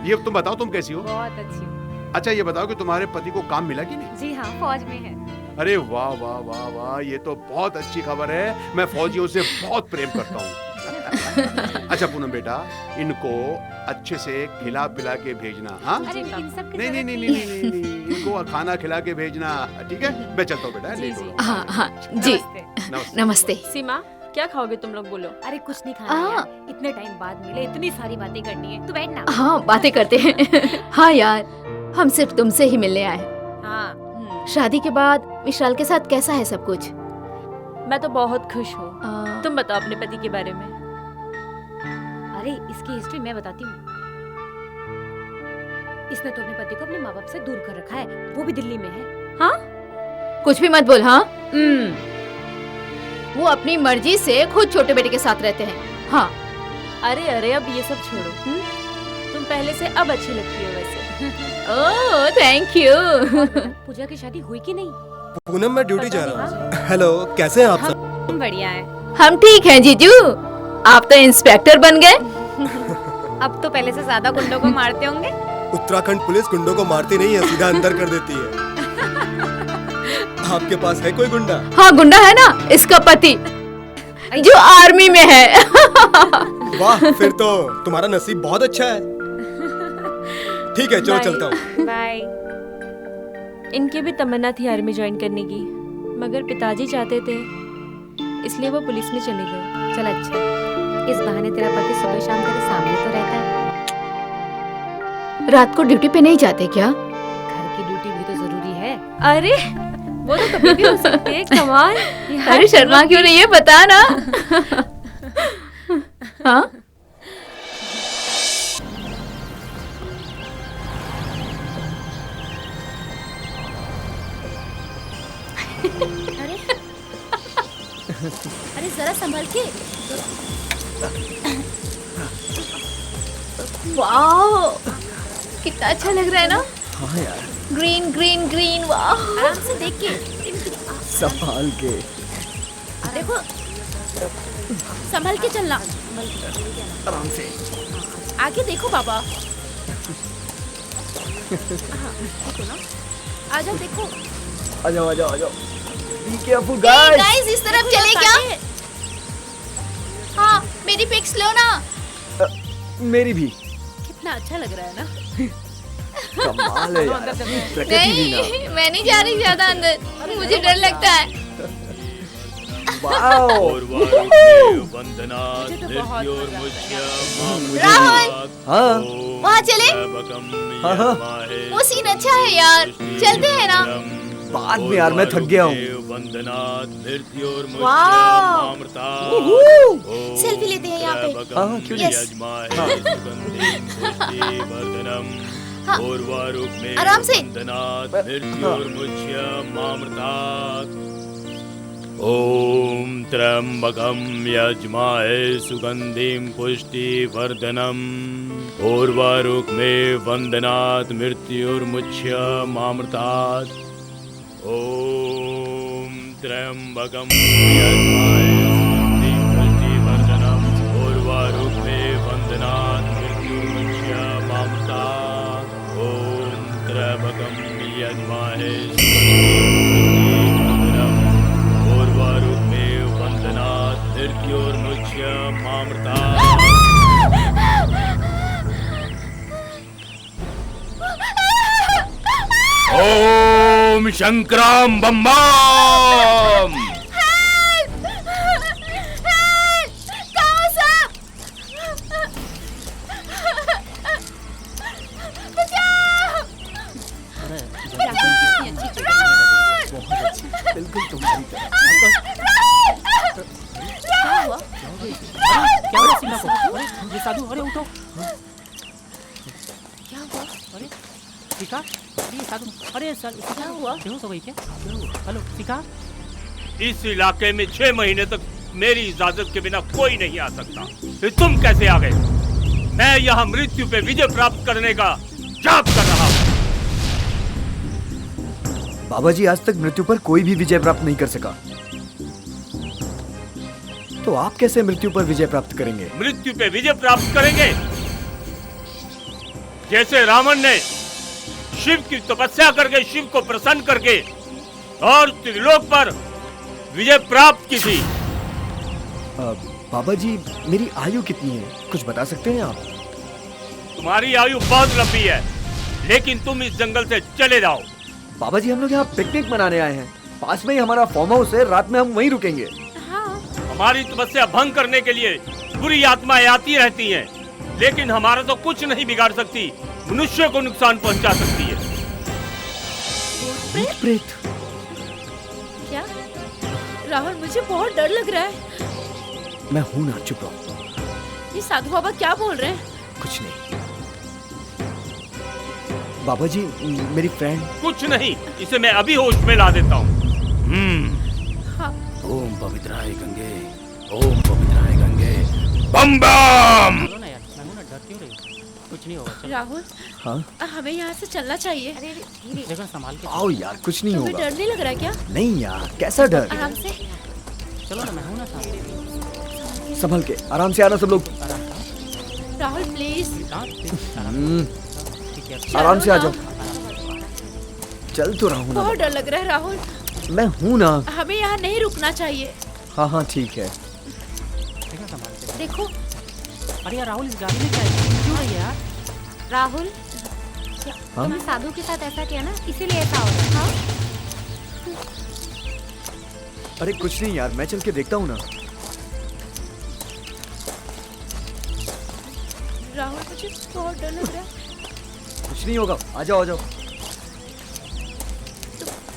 ये तुम बताओ तुम कैसी हो? बहुत अच्छी हूँ। अच्छा ये बताओ कि तुम्हारे पति को काम मिला कि नहीं? जी हाँ, फौज में है। अरे वाह वाह वाह वाह, ये तो बहुत अच्छी खबर है। मैं फौजियों से बहुत प्रेम करता हूँ। अच्छा पूनम बेटा, इनको अच्छे से खिला पिला के भेजना। हाँ अरे इन सब की नहीं नहीं नहीं नहीं नहीं नहीं, इनको खाना खिला के भेजना, ठीक है? मैं चलता हूँ बेटा, लेट हो रहा हूँ। हाँ हाँ जी, नमस्ते। नमस्ते। सीमा, क्या खाओगे तुम लोग, बोलो। अरे कुछ नहीं खाना यार, इतने टाइम बाद मिले, इतनी सारी बातें करनी है। तू बैठ ना। हाँ बातें करते हैं। हाँ यार, हम सिर्फ तुमसे ही मिलने आए। हाँ। शादी के बाद विशाल के साथ कैसा है सब कुछ? मैं तो बहुत खुश हूँ। तुम बताओ अपने पति के बारे में। अरे इसकी हिस्ट्री मैं बताती हूँ। इसने तो अपने पति को अपने माँ बाप से दूर कर रखा है, वो भी दिल्ली में है। हाँ? कुछ भी मत बोल। हाँ? वो अपनी मर्जी से खुद छोटे बेटे के साथ रहते हैं। हाँ। अरे अरे अब ये सब छोड़ो। तुम पहले से अब अच्छी लगती हो वैसे। Oh thank you. पूजा की शादी हुई कि नहीं? पूनम मैं ड्यूटी जा रहा हूँ। हेलो, कैसे हैं आप सब? हम बढ़िया है। हम ठीक हैं जीजू, आप तो इंस्पेक्टर बन गए। अब तो पहले से ज्यादा गुंडों को मारते होंगे। उत्तराखंड पुलिस गुंडों को मारती नहीं है, सीधा अंदर कर देती है। आपके पास है कोई गुंडा? हाँ गुंडा है ना, इसका पति जो आर्मी में है। वाह, फिर तो तुम्हारा नसीब बहुत अच्छा है। ठीक है चलो चलता हूँ। बाय। इनकी भी तमन्ना थी आर्मी ज्वाइन करने की, मगर पिताजी चाहते थे, इसलिए वो पुलिस में चले गए। चल अच्छा, इस बहाने तेरा पति सुबह शाम तेरे सामने तो रहता है। रात को ड्यूटी पे नहीं जाते क्या? घर की ड्यूटी भी तो जरूरी है। अरे वो तो कभी भी हो सकती है। कमाल। अरे शर्मा क्यों नहीं है, बता ना। हाँ? अरे जरा संभल के। वाह कितना अच्छा लग रहा है ना। हाँ यार, ग्रीन ग्रीन ग्रीन। वाह आराम से देख के, संभाल के। देखो संभल के चलना। आराम से। आगे देखो बाबा। हाँ, देखो ना, आ जाओ देखो। आ जाओ आ जाओ आ जाओ। Be careful guys. गाइस इस तरफ चले क्या? हाँ मेरी पिक्स लो ना। मेरी भी। कितना अच्छा लग रहा है ना। कमाल है यार, प्रकृति भी ना। नहीं मैं नहीं जा रही ज्यादा अंदर, मुझे डर लगता है। राहुल हाँ वहाँ चले। हाँ हाँ वो सीन अच्छा है यार, चलते हैं ना। बाद में यार, मैं थक गया हूँ। वाह सेल्फी लेते हैं यहाँ पे। हाँ क्यों यस नहीं। आराम से। ओम त्र्यंबकं यजमाहे सुगंधिं पुष्टिवर्धनम् उर्वारुकमेव वंदनात् मृत्युर्मुच्यमामृतात्। ओम त्र्यंबकं यजमाहे सुगंधिं पुष्टिवर्धनम् उर्वारुकमेव वंदनात् मृत्युर्मुच्यमामृतात्। ओम त्र्यंबकं यजमाहे ओम शंकराम बम बम। बिल्कुल तुम्हारी तरह। क्या हुआ सीमा को? अरे ये साधु, अरे उठो। क्या हुआ? अरे सीका, अरे ये साधु, अरे क्या हुआ? बेहोश हो गई क्या? Hello caeca. इस इलाके में 6 महीने तक मेरी इजाजत के बिना कोई नहीं आ सकता। फिर तुम कैसे आ गए? मैं यहाँ मृत्यु पे विजय प्राप्त करने का जाप कर रहा हूँ। बाबा जी आज तक मृत्यु पर कोई भी विजय प्राप्त नहीं कर सका, तो आप कैसे मृत्यु पर विजय प्राप्त करेंगे? मृत्यु पे विजय प्राप्त करेंगे जैसे रावण ने शिव की तपस्या करके शिव को प्रसन्न करके और त्रिलोक पर विजय प्राप्त की थी। बाबा जी मेरी आयु कितनी है, कुछ बता सकते हैं आप? तुम्हारी आयु बहुत लंबी है, लेकिन तुम इस जंगल से चले जाओ। बाबा जी हम लोग यहाँ पिकनिक मनाने आए हैं, पास में ही हमारा फार्म हाउस है, रात में हम वहीं रुकेंगे। हमारी तपस्या भंग करने के लिए बुरी आत्माएं आती रहती हैं, लेकिन हमारा तो कुछ नहीं बिगाड़ सकती, मनुष्य को नुकसान पहुंचा सकती है। भूत प्रेत? क्या? राहुल मुझे बहुत डर लग रहा है। मैं हूँ ना, चुप रहो। ये साधु बाबा क्या बोल रहे हैं? कुछ नहीं बाबा जी, मेरी फ्रेंड। कुछ नहीं, इसे मैं अभी होश में ला देता हूँ। हाँ। ओम पवित्राय गंगे, ओम पवित्राय गंगे, बम बम। चलो ना यार, मैं हूं ना, डर क्यों रही? कुछ नहीं होगा। चलो। राहुल, हाँ? हमें यहाँ से चलना चाहिए। देखो संभाल के। आओ यार, कुछ नहीं तुम्हें होगा। डर नहीं लग रहा है क्या? नहीं यार, कैसा डर? आराम से। चलो ना, मैं हूं ना साथ। संभल के, आराम से आना सब लोग। राहुल प्लीज। आराम से आ जाओ। चल तो रहा हूँ ना। बहुत डर लग रहा है राहुल। मैं हूँ ना। हमें यहाँ नहीं रुकना चाहिए। हाँ हाँ ठीक है। देखो। अरे यार राहुल, इस गाड़ी में क्या है? क्यों रही है यार? राहुल, तुमने साधु के साथ ऐसा किया ना, इसीलिए ऐसा हो रहा है। अरे कुछ नहीं यार, मैं चल के देखता हूँ ना। राहुल मुझे बहुत डर लग रहा है। कुछ नहीं होगा, आ जाओ आ जाओ।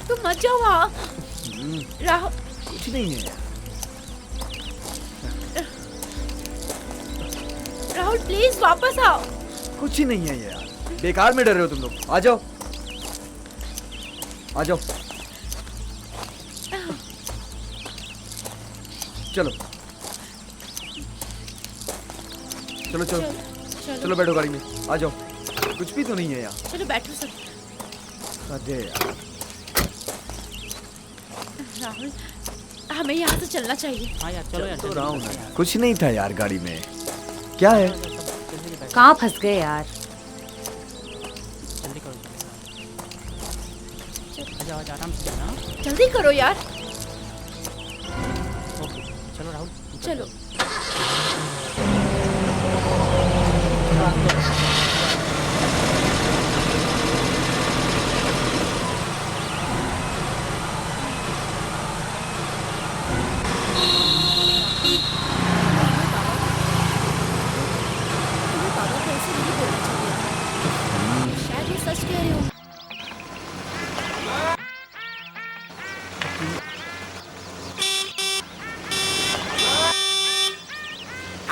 तुम मत जाओ वहाँ। राहुल कुछ नहीं है। राहुल प्लीज वापस आओ। कुछ ही नहीं है यार, बेकार में डर रहे हो तुम लोग। आ जाओ आ जाओ। चलो चलो चलो चलो बैठो गाड़ी में, आ जाओ। कुछ भी तो नहीं है यार। चलो बैठो सब। अरे यार राहुल, हमें यहाँ से चलना चाहिए। हाँ यार चलो यार। तो रहा हूँ ना। कुछ नहीं था यार गाड़ी में। क्या है? कहाँ फंस गए यार? जल्दी करो। आजा आजा, आराम से चलना। जल्दी करो यार। ओके चलो राहुल, चलो।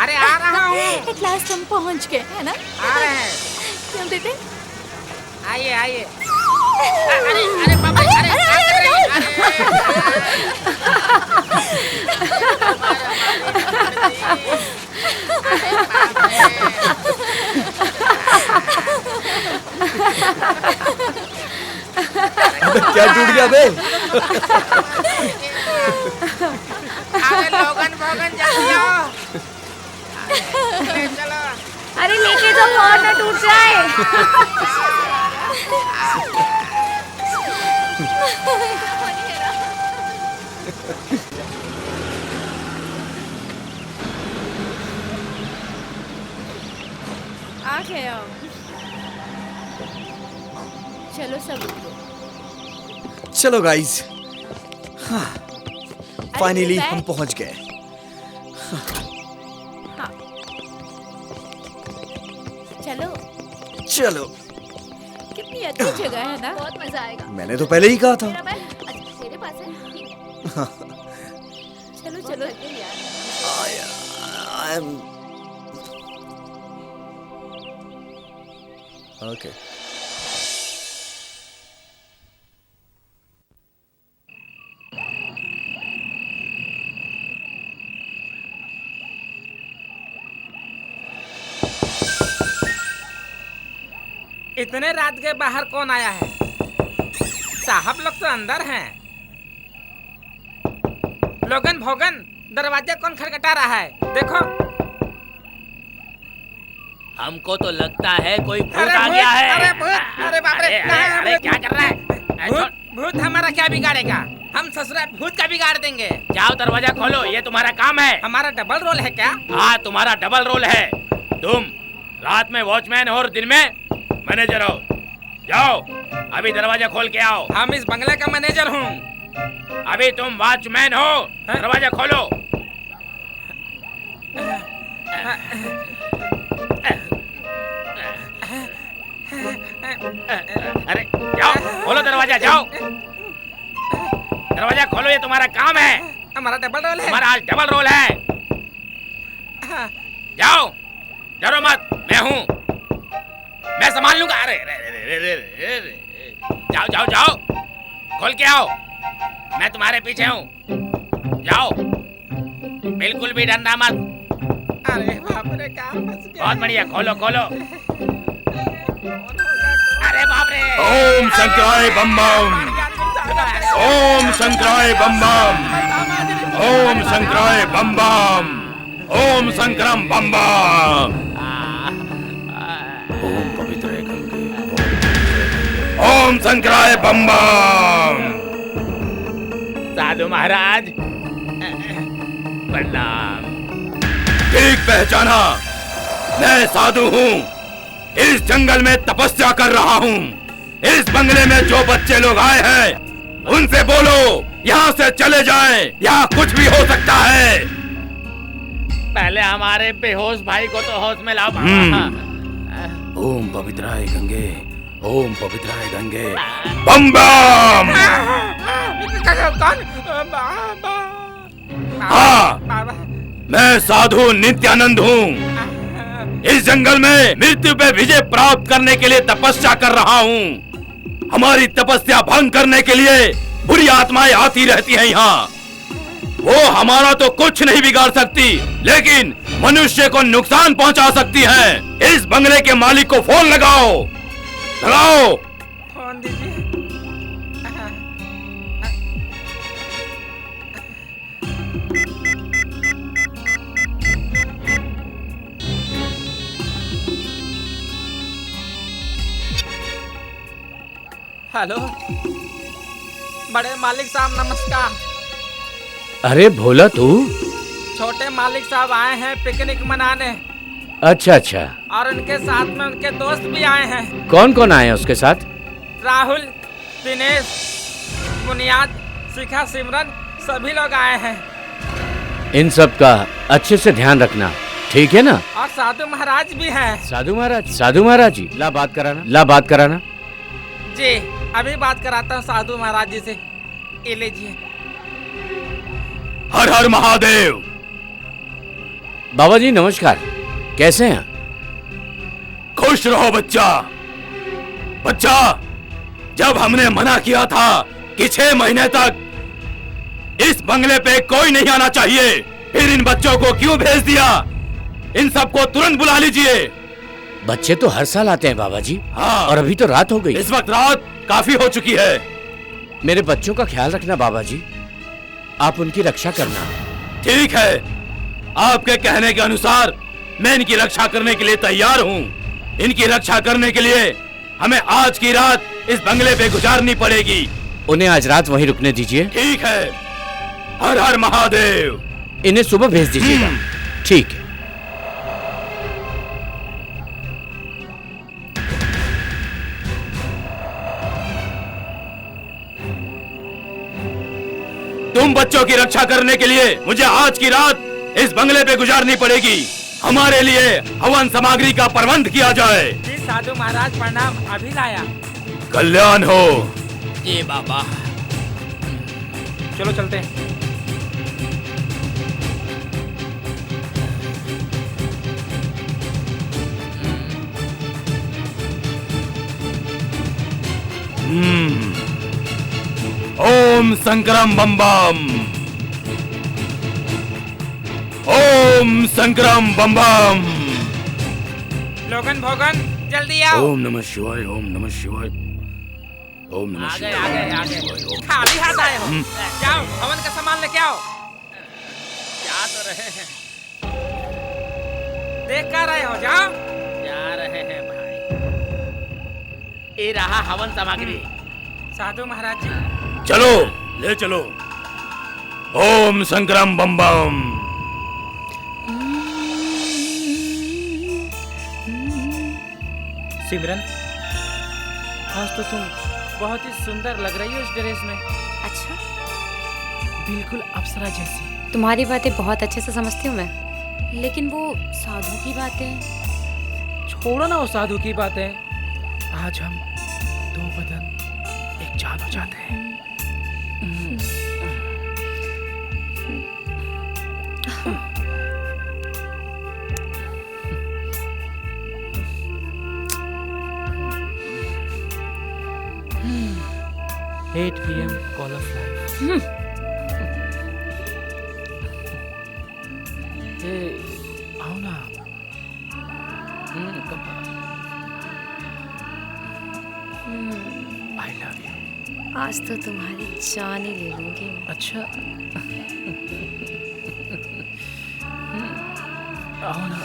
अरे आ रहा हूँ। एट लास्ट हम पहुँच गए, है ना? आ रहे हैं। चल बेटे। आइए आइए। अरे अरे बाबा, अरे क्या कर रही हैं? अबे क्या टूट गया बे? अरे लोगन भोगन जल्दी आओ। ले चलो। अरे लेके जाओ और ना टूट जाए। आ गए आओ। चलो सब उठो। चलो गाइस, फाइनली बैग? हम पहुंच गए। हाँ। चलो। चलो, कितनी अच्छी जगह है ना। बहुत मजा आएगा। मैंने तो पहले ही कहा था। मेरा बैग अच्छा तेरे पास है। चलो चलो। ओके। इतने रात के बाहर कौन आया है? साहब लोग तो अंदर हैं। लोगन भोगन, दरवाजा कौन खटखटा रहा है? देखो। हमको तो लगता है कोई भूत अरे आ भूत, गया है। अरे भूत, अरे बाप रे, अरे क्या कर रहा है? भूत, भूत हमारा क्या बिगाड़ेगा? हम ससुरा भूत का बिगाड़ देंगे। जाओ दरवाजा खोलो, ये तुम्हारा काम है। हमारा डबल रोल है क्या? हाँ, तुम्हारा डबल रोल है। तुम रात में वॉचमैन हो और दिन में मैनेजर हो। जाओ अभी दरवाजा खोल के आओ। हम इस बंगले का मैनेजर हूँ। अभी तुम वॉचमैन हो, दरवाजा खोलो। अरे जाओ, खोलो दरवाजा, जाओ। दरवाजा खोलो, ये तुम्हारा काम है। हमारा डबल रोल है। हमारा आज डबल रोल है। जाओ, डरो मत, मैं हूँ, मैं संभाल लूंगा। अरे जाओ जाओ जाओ, खोल के आओ, मैं तुम्हारे पीछे हूँ। जाओ, बिल्कुल भी डरना मत। अरे बाप रे, काम फंस गया। बहुत बढ़िया, खोलो खोलो। अरे बाप रे। ओम शंकराय बम बम, ओम शंकराय बम बम, ओम शंकराय बम बम, ओम शंकरम बम बम। ओम पवित्र गंगे, ओम शंकराय बम बम। साधु महाराज प्रणाम। ठीक पहचाना, मैं साधु हूँ। इस जंगल में तपस्या कर रहा हूँ। इस बंगले में जो बच्चे लोग आए हैं उनसे बोलो यहाँ से चले जाएं, यहाँ कुछ भी हो सकता है। पहले हमारे बेहोश भाई को तो होश में लाओ। ओम पवित्राय गंगे, ओम पवित्राय गंगे, बम बम। कौन? हाँ, मैं साधु नित्यानंद हूँ। इस जंगल में मृत्यु पे विजय प्राप्त करने के लिए तपस्या कर रहा हूँ। हमारी तपस्या भंग करने के लिए बुरी आत्माएं आती रहती हैं यहाँ। वो हमारा तो कुछ नहीं बिगाड़ सकती, लेकिन मनुष्य को नुकसान पहुंचा सकती हैं। इस बंगले के मालिक को फोन लगाओ, लगाओ। फोन दीजिए। हेलो, बड़े मालिक साहब नमस्कार। अरे भोला तू? छोटे मालिक साहब आए हैं पिकनिक मनाने। अच्छा अच्छा। और उनके साथ में उनके दोस्त भी आए हैं। कौन कौन आए हैं उसके साथ? राहुल, दिनेश, बुनियाद, शिखा, सिमरन, सभी लोग आए हैं। इन सब का अच्छे से ध्यान रखना, ठीक है ना? और साधु महाराज भी हैं। साधु महाराज? साधु महाराज जी, ला बात कराना, ला बात कराना। जी, अभी बात कराता हूँ साधु महाराज जी से। ये लीजिए। हर हर महादेव। बाबा जी नमस्कार, कैसे हैं? खुश रहो बच्चा। बच्चा, जब हमने मना किया था कि 6 महीने तक इस बंगले पे कोई नहीं आना चाहिए। फिर इन बच्चों को क्यों भेज दिया? इन सबको तुरंत बुला लीजिए। बच्चे तो हर साल आते हैं बाबा जी। हाँ। और अभी तो रात हो गई। इस वक्त रात काफी हो चुकी है। मेरे बच्चों का ख्याल रखना बाबा जी, आप उनकी रक्षा करना। ठीक है, आपके कहने के अनुसार मैं इनकी रक्षा करने के लिए तैयार हूँ। इनकी रक्षा करने के लिए हमें आज की रात इस बंगले पे गुजारनी पड़ेगी। उन्हें आज रात वहीं रुकने दीजिए। ठीक है। हर हर महादेव। इन्हें सुबह भेज दीजिएगा। ठीक है। तुम बच्चों की रक्षा करने के लिए मुझे आज की रात इस बंगले पे गुजारनी पड़ेगी। हमारे लिए हवन सामग्री का प्रबंध किया जाए। जी साधु महाराज प्रणाम, अभी लाया। कल्याण हो। जी बाबा। चलो चलते हैं। ओम संकरम बम बम। ओम संकरम बम बम। लोगन भोगन जल्दी आओ। ओम नमः शिवाय। ओम नमः शिवाय। ओम नमः शिवाय। आगे खाली हाथ आए हो। जाओ हवन का सामान लेके आओ। जा तो रहे हैं, देख कर रहे हो, जाओ। जा रहे हैं भाई। ये रहा हवन सामग्री। साधु महाराज जी चलो, ले चलो। ओम संकरम बम बम। सिमरन, आज तो तुम बहुत ही सुंदर लग रही हो इस ड्रेस में। अच्छा, बिल्कुल अप्सरा जैसी। तुम्हारी बातें बहुत अच्छे से समझती हूँ मैं, लेकिन वो साधु की बातें। छोड़ो ना वो साधु की बातें। आज हम 2 बदन एक जान हो जाते हैं। Eight PM call of life. आओ ना। I love you. आज तो तुम्हारी जान ही ले लूंगी। अच्छा। आओ ना।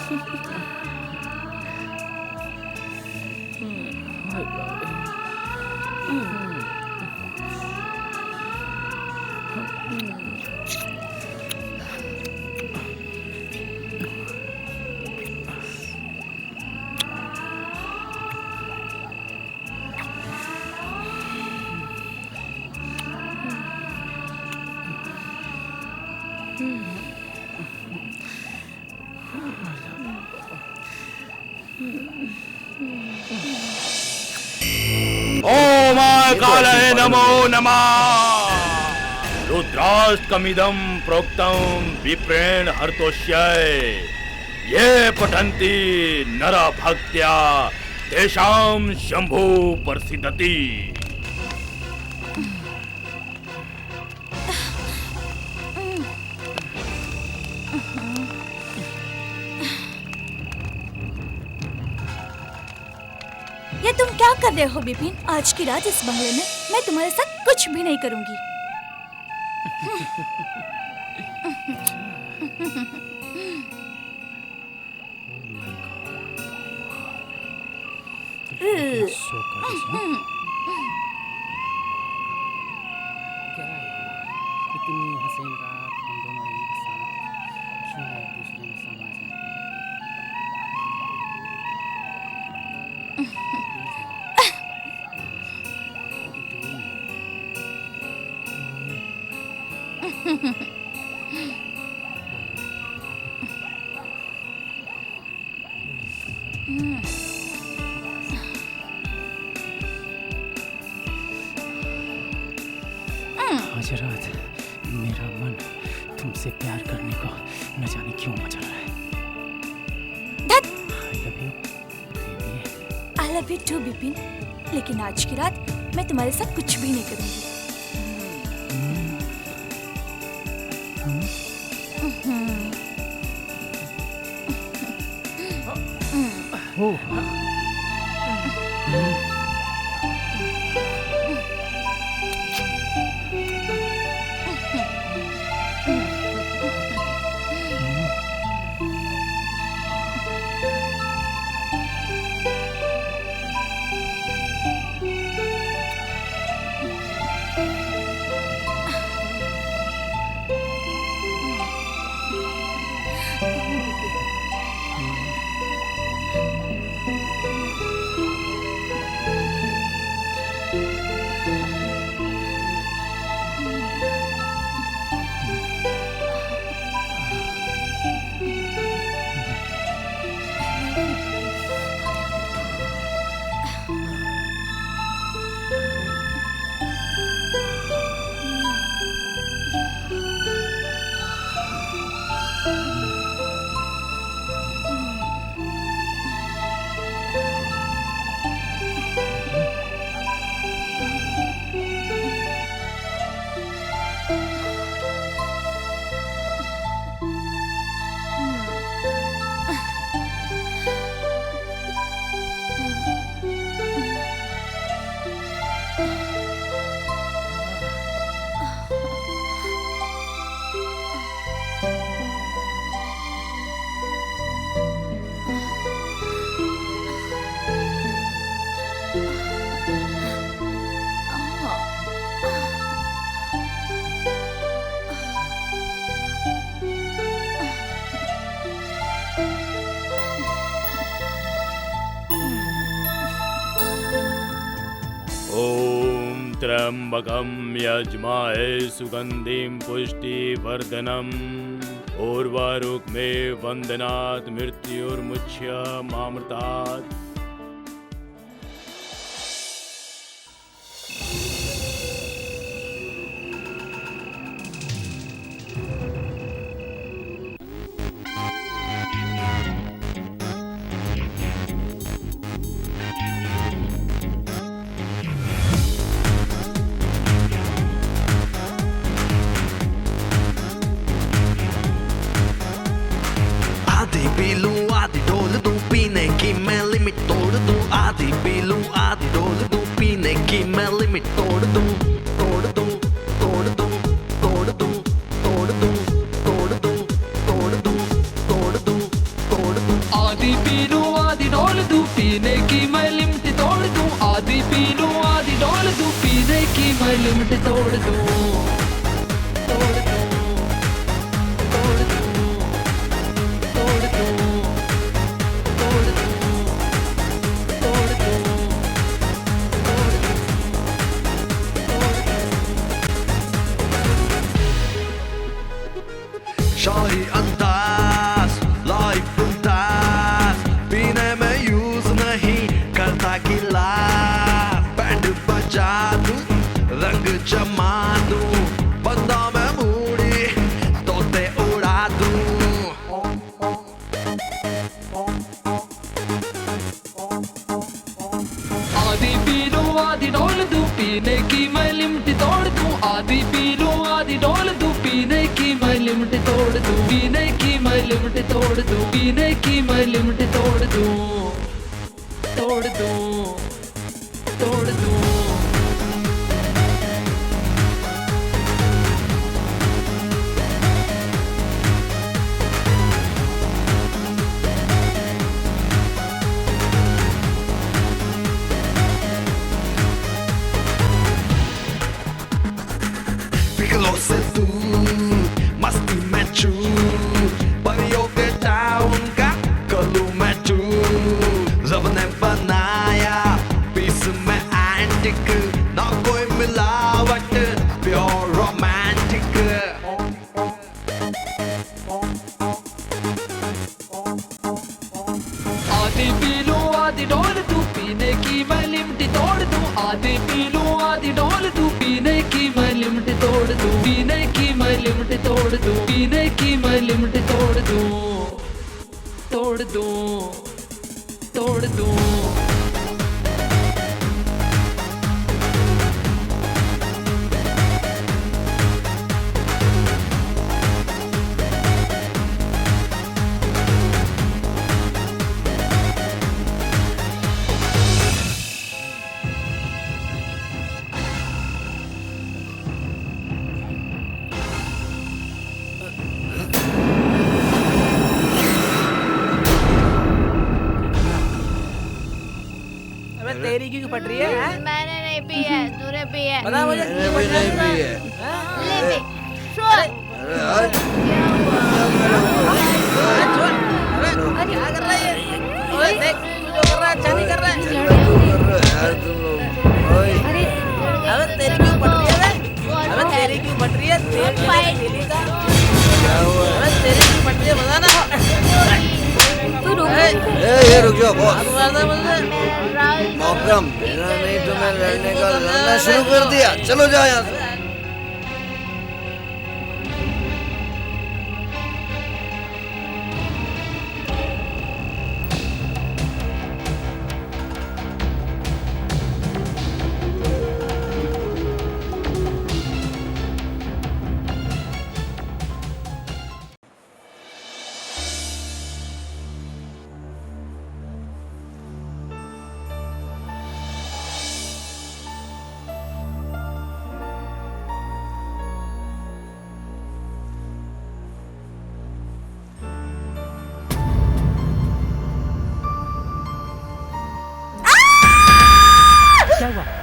ओम कालये नमो नमः। रुद्राष्टकमिदं प्रोक्तं विप्रेण हर्तोष्याय। ये पठन्ति नरा भक्त्या तेषां शंभु प्रसिद्धति। ये तुम क्या कर रहे हो विपिन? आज की रात इस बंगले में मैं तुम्हारे साथ कुछ भी नहीं करूंगी। इतनी हसीन रात हम दोनों एक साथ क्यों एक दूसरे में समा जाते हैं। आज रात मेरा मन तुमसे प्यार करने को न जाने क्यों मचल रहा है। I love you, baby. I love you too Vipin, लेकिन आज की रात मैं तुम्हारे साथ कुछ भी नहीं करूंगी। त्र्यंबकं यजमाहे सुगंधिं पुष्टिवर्धनम् उर्वारुकमेव वन्दनात् मृत्युर्मुच्यमामृतात्। आधी पी लूं आधी डोल दूं पीने की मैं लिमिट तोड़ दूं। आधी पी लूं आधी डोल दूं पीने की मैं लिमिट तोड़ दूं। तोड़ दूं तोड़ दूं तोड़ दूं तोड़ दूं तोड़ दूं तोड़ दूं तोड़ दूं तोड़ दूं। आधी पी लूं आधी डोल दूं पीने की मैं लिमिट तोड़ दूं। आधी पी लूं आधी डोल दूं पीने की मैं लिमिट तोड़ दूं। तोड़ दूं तोड़ दूं तोड़ दूं तोड़ दूं तोड़ दूं। शाही अंदाज लाइफ मुमताज पीने में यूज नहीं करता गिलास। बैंड बजा दूं रंग जमा दूं बंदा में मूड़ी तोते उड़ा दूं। आधी पी लूं आधी डोल दूं पीने की मैं लिमिट तोड़ दूं। आधी पी लूं आधी डोल दूं पीने की मैं लिमिट तोड़ दूं। पीने की मैं लिमिट तोड़ दूं पीने की मैं लिमिट तोड़ दूं। तोड़ दूं तोड़ दूं। पिघलो से तू मस्ती में चू परियों के टाउन का कलू में चू। रब ने बनाया पीस में एंटिक ना कोई मिलावट प्योर रोमांटिक। आधी पी लूं आधी डोल दूं पीने की मैं लिमिट तोड़ दूं। आधी पी लूं आधी डोल दूं पीने की मैं लिमिट तोड़ दूं। पीने की मैं लिमिट तोड़ दूं पीने की मैं लिमिट तोड़ दूं। तोड़ दूं तोड़ दूं। अबे तेरी क्यों फट रही है? मैंने नहीं पी है, तूने पी है। बता मुझे क्यों फट रही है? ले ले, छोड़। क्या कर रहा है? ओए देख, तू जो कर रहा है अच्छा नहीं कर रहा है। अबे तेरी क्यों फट रही है? अबे तेरी क्यों फट रही है? तेरी का क्या हुआ? अबे तेरी क्यों फट रही है बता ना। तू रुक। ये रुक जाओ बॉस। मौका मेरा नहीं तुम्हें लड़ने का लड़ना शुरू कर दिया। चलो जाओ यहाँ से।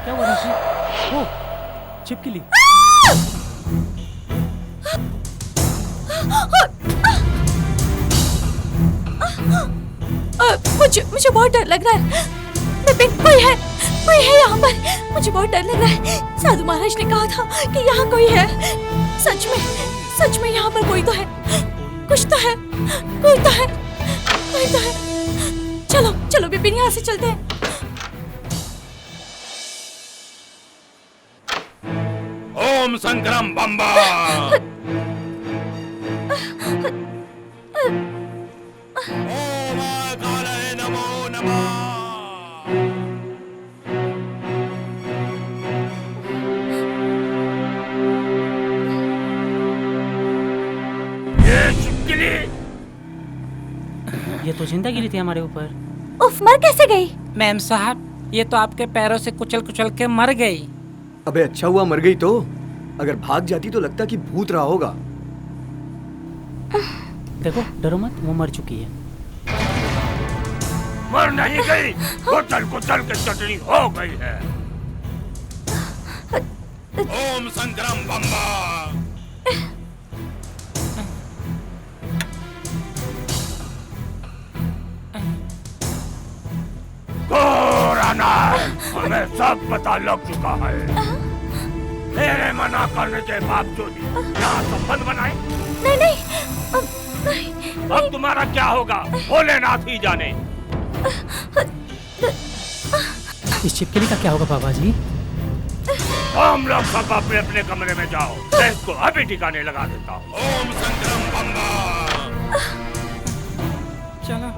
क्या हुआ ऋषि? ओ, छिपकली। मुझे बहुत डर लग रहा है। विपिन, कोई है यहाँ पर। मुझे बहुत डर लग रहा है। साधु महाराज ने कहा था कि यहाँ कोई है। सच में यहाँ पर कोई तो है। कुछ तो है, कोई तो है। चलो विपिन, यहाँ से चलते हैं। ओम संक्रम बम्बा। ओम कालाय नमो नमः। ये छिपकली, ये तो जिंदा गिरी थी हमारे ऊपर। उफ, मर कैसे गई? मैम साहब, ये तो आपके पैरों से कुचल के मर गई। अबे अच्छा हुआ मर गई तो। अगर भाग जाती तो लगता कि भूत रहा होगा। देखो, डरो मत, वो मर चुकी है। मर नहीं गई, कुचल के चटनी हो गई है। ओम संक्रम बम्बा। हमें सब पता लग चुका है। तेरे मना करने के बावजूद यहाँ संबंध बनाए। नहीं। अब तुम्हारा क्या होगा भोलेनाथ ही जाने। इस छिपकली का क्या होगा बाबा जी? हम लोग सब अपने अपने कमरे में जाओ, मैं इसको अभी ठिकाने लगा देता हूँ। ओम संक्रम बम्बा। चलो।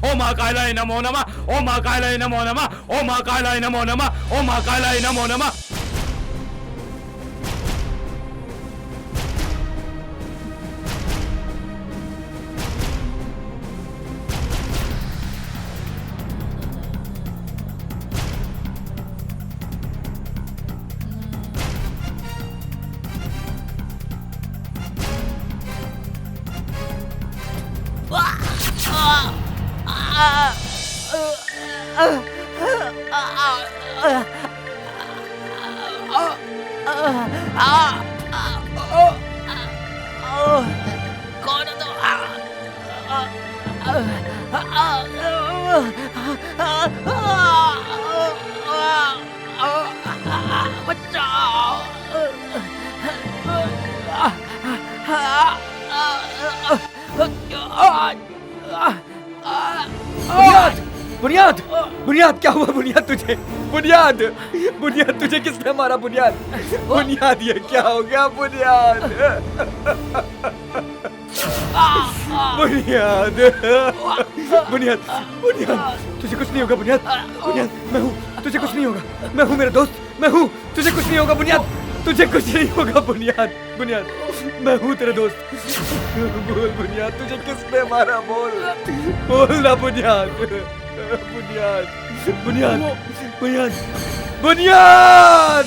ओम महाकालाय नमो नमः। ओम महाकालाय नमो नमः। ओम महाकालाय नमो नमः। ओम महाकालाय नमो नमः। कौन तो बुनियाद, बुनियाद क्या हुआ बुनियाद तुझे? बुनियाद तुझे किसने मारा बुनियाद? बुनियाद ये क्या हो गया बुनियाद? बुनियाद तुझे कुछ नहीं होगा बुनियाद। मैं हूँ, तुझे कुछ नहीं होगा। मैं हूँ मेरा दोस्त, मैं हूँ, तुझे कुछ नहीं होगा बुनियाद। तुझे कुछ नहीं होगा बुनियाद। मैं हूँ तेरा दोस्त। बोल बुनियाद, तुझे किसने मारा? बोल ना बुनियाद। बुनियाद।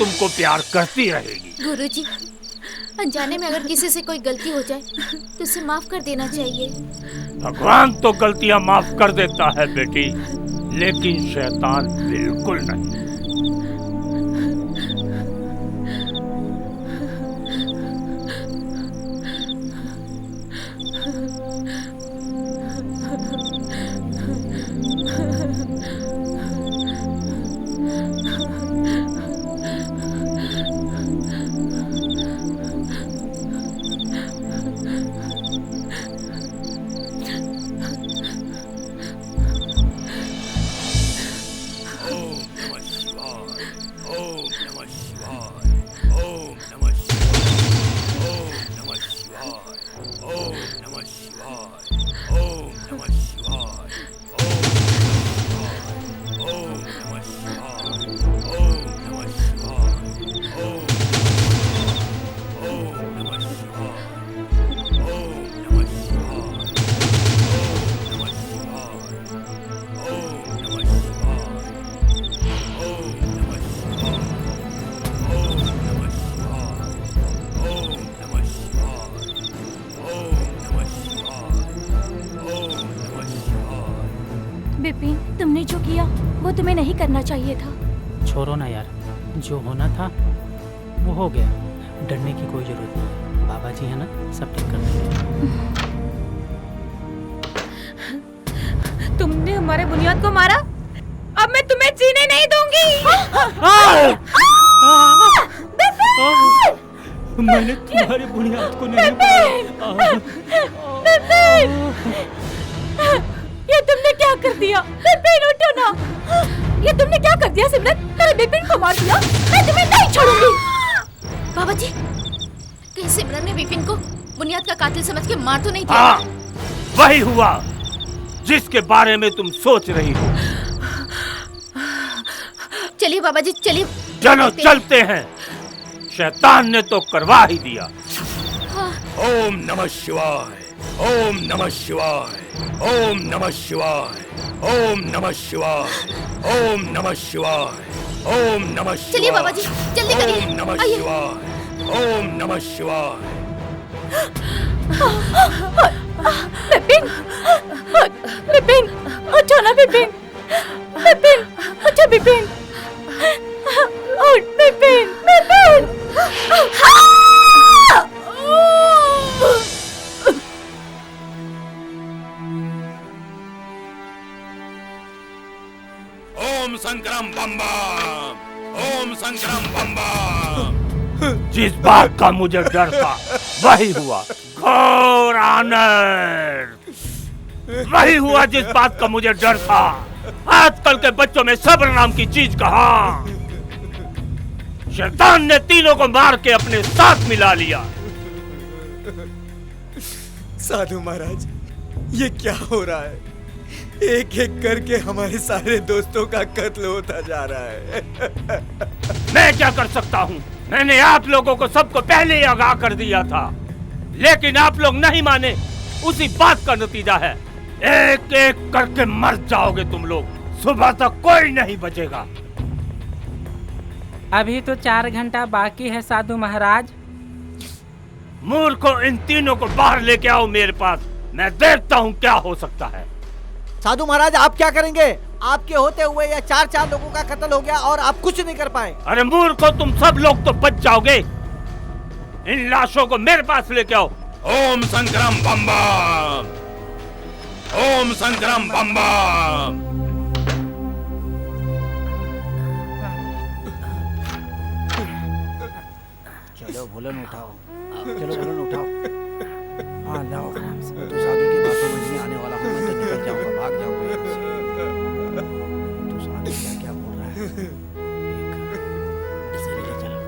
तुमको प्यार करती रहेगी। गुरुजी, अनजाने में अगर किसी से कोई गलती हो जाए तो उसे माफ कर देना चाहिए। भगवान तो गलतियां माफ कर देता है बेटी, लेकिन शैतान बिल्कुल नहीं। बिपिन, तुमने जो किया वो तुम्हें नहीं करना चाहिए था। छोड़ो ना यार, जो होना था वो हो गया। डरने की कोई जरूरत नहीं, बाबा जी है ना, सब ठीक कर देंगे। तुमने हमारे बुनियाद को मारा, अब मैं तुम्हें जीने नहीं दूंगी। मैंने तुम्हारे बुनियाद को नहीं मारा। ये तुमने क्या कर दिया? बिपिन उठो ना। ये तुमने क्या कर दिया सिमरन? मेरे बिपिन को मार दिया। मैं तुम्हें नहीं छोड़ूंगी। बाबा जी, कहीं सिमरन ने विपिन को बुनियाद का कातिल समझ के मार तो नहीं दिया? हाँ, वही हुआ जिसके बारे में तुम सोच रही हो। चलिए बाबा जी, चलिए। चलो चलते हैं, शैतान ने तो करवा ही दिया। ओम नमः शिवाय, ओम नमः शिवाय, ओम नमः शिवाय, ओम नमः शिवाय, ओम नमः शिवाय, ओम नमः शिवाय। चलिए बाबा जी, जल्दी करिए। ओम नमः शिवाय, ओम नमः शिवाय। बिपिन, बिपिन, उठो ना बिपिन। बिपिन, उठो बिपिन। उठ बिपिन, बिपिन। ओम शंकरम बम बम, ओम शंकरम बम बम। जिस बात का मुझे डर था वही हुआ, घोर आनंद। वही हुआ जिस बात का मुझे डर था। आजकल के बच्चों में सब्र नाम की चीज कहाँ। शैतान ने तीनों को मार के अपने साथ मिला लिया। साधु महाराज, ये क्या हो रहा है? एक एक करके हमारे सारे दोस्तों का कत्ल होता जा रहा है। मैं क्या कर सकता हूँ? मैंने आप लोगों को सबको पहले ही आगाह कर दिया था, लेकिन आप लोग नहीं माने। उसी बात का नतीजा है, एक एक करके मर जाओगे तुम लोग। सुबह तक कोई नहीं बचेगा। अभी तो 4 घंटा बाकी है साधु महाराज। मूर्खों, इन तीनों को बाहर लेके आओ मेरे पास। मैं देखता हूँ क्या हो सकता है। साधु महाराज, आप क्या करेंगे? आपके होते हुए या 4 लोगों का कत्ल हो गया और आप कुछ नहीं कर पाए। अरे मूर्खों, तुम सब लोग तो बच जाओगे। इन लाशों को मेरे पास लेके आओ। ओम शंकरम बम बम, ओम शंकरम बम बम। चलो भोलन उठाओ, चलो भोलन उठाओ। हाँ लाओ, तो साधु की बातों में नहीं आने वाला हूँ। मैं तो निकल जाऊंगा, भाग जाऊंगा यहाँ से। तो साधु क्या क्या बोल रहा है? इसे ले चलो।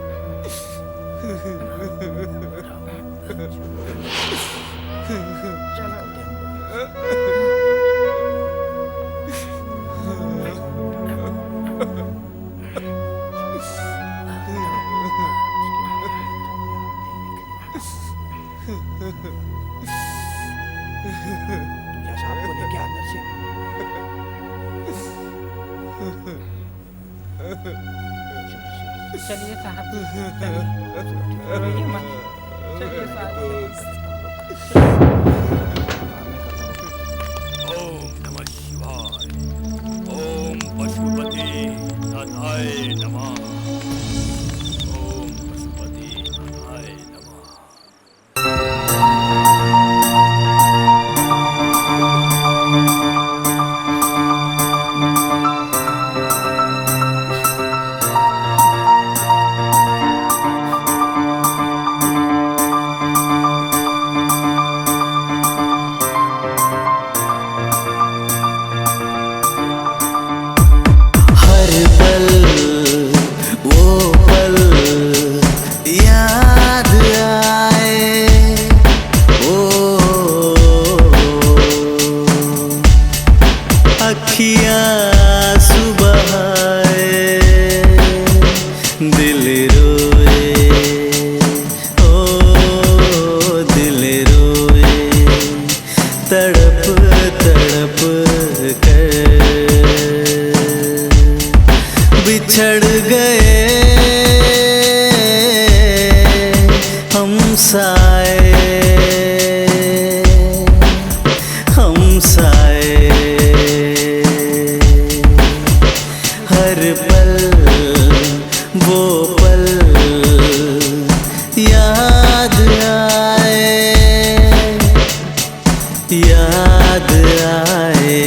चलिए साहब, चलिए, रोइए मत, चलिए साहब। ओम नमः शिवाय। ओम पशुपति नाथाय नमः। ओम पशुपति नाथाय नमः। हर पल वो पल याद आए, ओ अखियाँ सुबह आए, दिल रोए, ओ दिल रोए, तड़प तड़प कर बिछड़ गए हम साए, हम साए। हर पल वो पल याद आए, याद आए।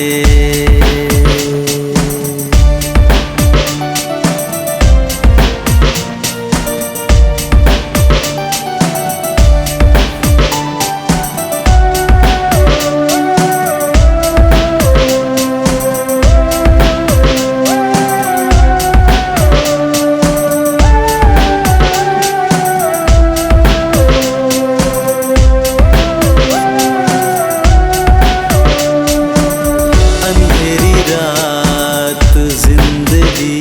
अंधेरी रात जिंदगी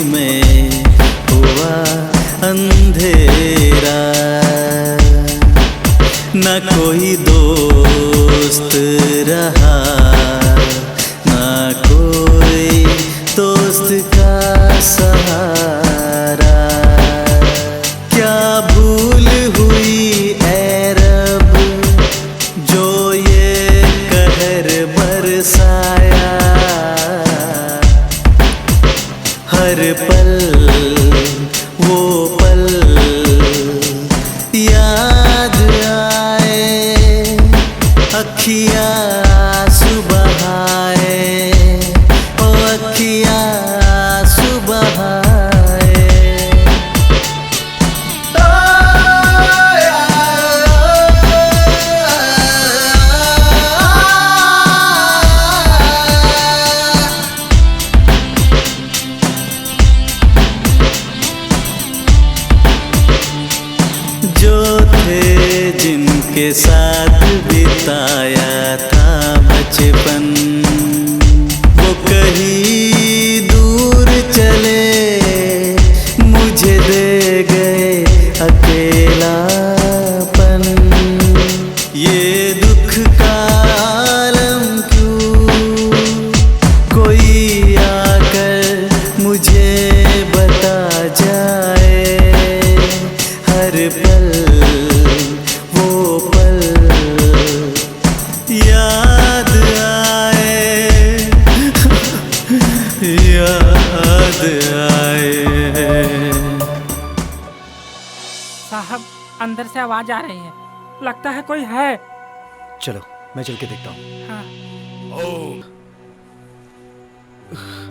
में हुआ अंधेरा, न कोई दोस्त रहा, न कोई दोस्त का सहारा। क्या भूल हुई ऐ रब जो ये कहर बरसाया। हर पल वो पल याद आए, अखियाँ सुबह आए, ओ अखियाँ सुबह आए। जो थे जिनके साथ बिताया था बचपन, वो कहीं दूर चले, मुझे दे गए अकेलापन। ये दुख का आलम क्यों, कोई आकर मुझे बता जाए। हर पल वो पल याद आए, याद आए। साहब, अंदर से आवाज आ रही है, लगता है कोई है। चलो मैं चल के देखता हूँ। हाँ। ओम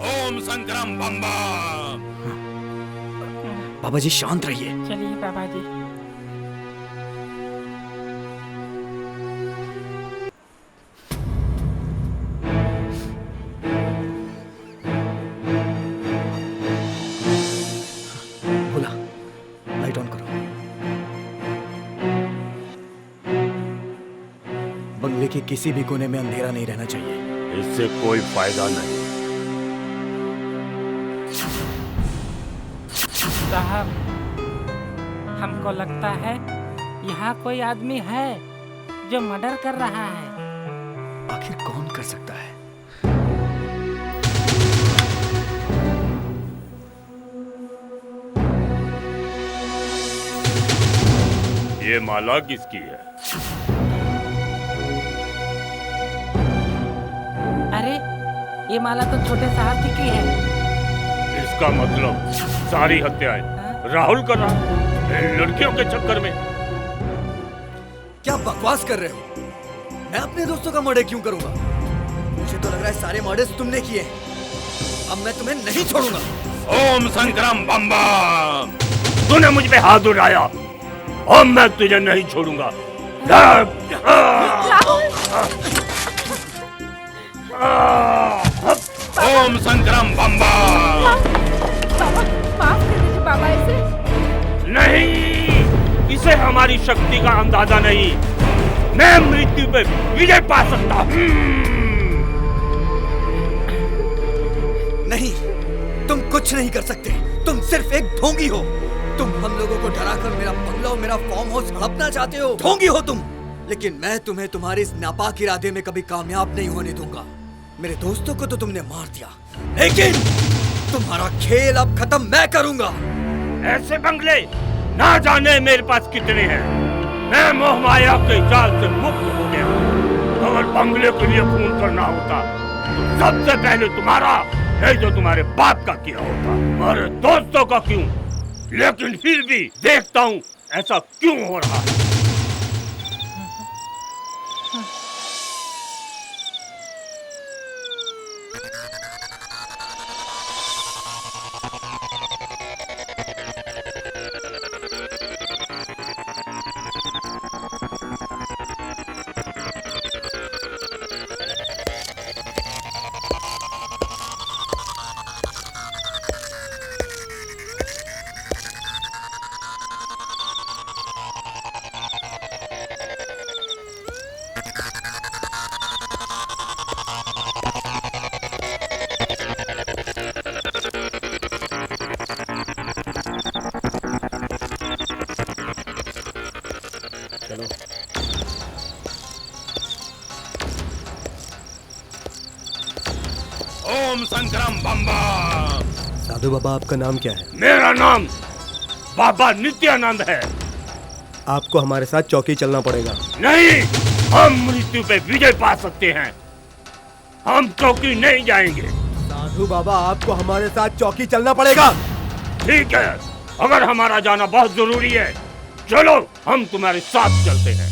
ओम शंकरम बम बम। बाबा जी शांत रहिए। चलिए बाबा जी। बोला लाइट ऑन करो। बंगले के किसी भी कोने में अंधेरा नहीं रहना चाहिए। इससे कोई फायदा नहीं। साहब, हमको लगता है यहाँ कोई आदमी है जो मर्डर कर रहा है। आखिर कौन कर सकता है? ये माला किसकी है? अरे ये माला तो छोटे साहब जी की है। इसका मतलब सारी हत्याएं राहुल कर रहा है इन लड़कियों के चक्कर में। क्या बकवास कर रहे हो? मैं अपने दोस्तों का मर्डर क्यों करूंगा? मुझे तो लग रहा है सारे मर्डर्स तुमने किए हैं। अब मैं तुम्हें नहीं छोड़ूंगा। ओम शंकरम बम बम। तूने मुझ पे हाथ उठाया और मैं तुझे नहीं छोड़ूंगा। ओम शंकरम बम बम। माफ कर दीजिए बाबा इसे। नहीं, इसे हमारी शक्ति का अंदाजा नहीं। मैं मृत्यु पे विजय पा सकता हूँ। नहीं, तुम कुछ नहीं कर सकते। तुम सिर्फ एक ढोंगी हो। तुम हम लोगों को डराकर मेरा बंगला और मेरा फार्म हाउस हड़पना चाहते हो। ढोंगी हो तुम। लेकिन मैं तुम्हें तुम्हारे इस नापाक इरादे में कभी कामयाब नहीं होने दूंगा। मेरे दोस्तों को तो तुमने मार दिया, लेकिन तुम्हारा खेल अब खत्म मैं करूंगा। ऐसे बंगले ना जाने मेरे पास कितने हैं। मैं मोह माया के जाल से मुक्त हो गया। अगर बंगले के लिए खून करना होता तो सबसे पहले तुम्हारा, नहीं तो तुम्हारे बाप का किया होता। हमारे दोस्तों का क्यों? लेकिन फिर भी देखता हूँ ऐसा क्यों हो रहा है। ओम शंकरम बम बम। साधु बाबा, आपका नाम क्या है? मेरा नाम बाबा नित्यानंद है। आपको हमारे साथ चौकी चलना पड़ेगा। नहीं, हम मृत्यु पे विजय पा सकते हैं। हम चौकी नहीं जाएंगे। साधु बाबा, आपको हमारे साथ चौकी चलना पड़ेगा। ठीक है, अगर हमारा जाना बहुत जरूरी है, चलो हम तुम्हारे साथ चलते हैं।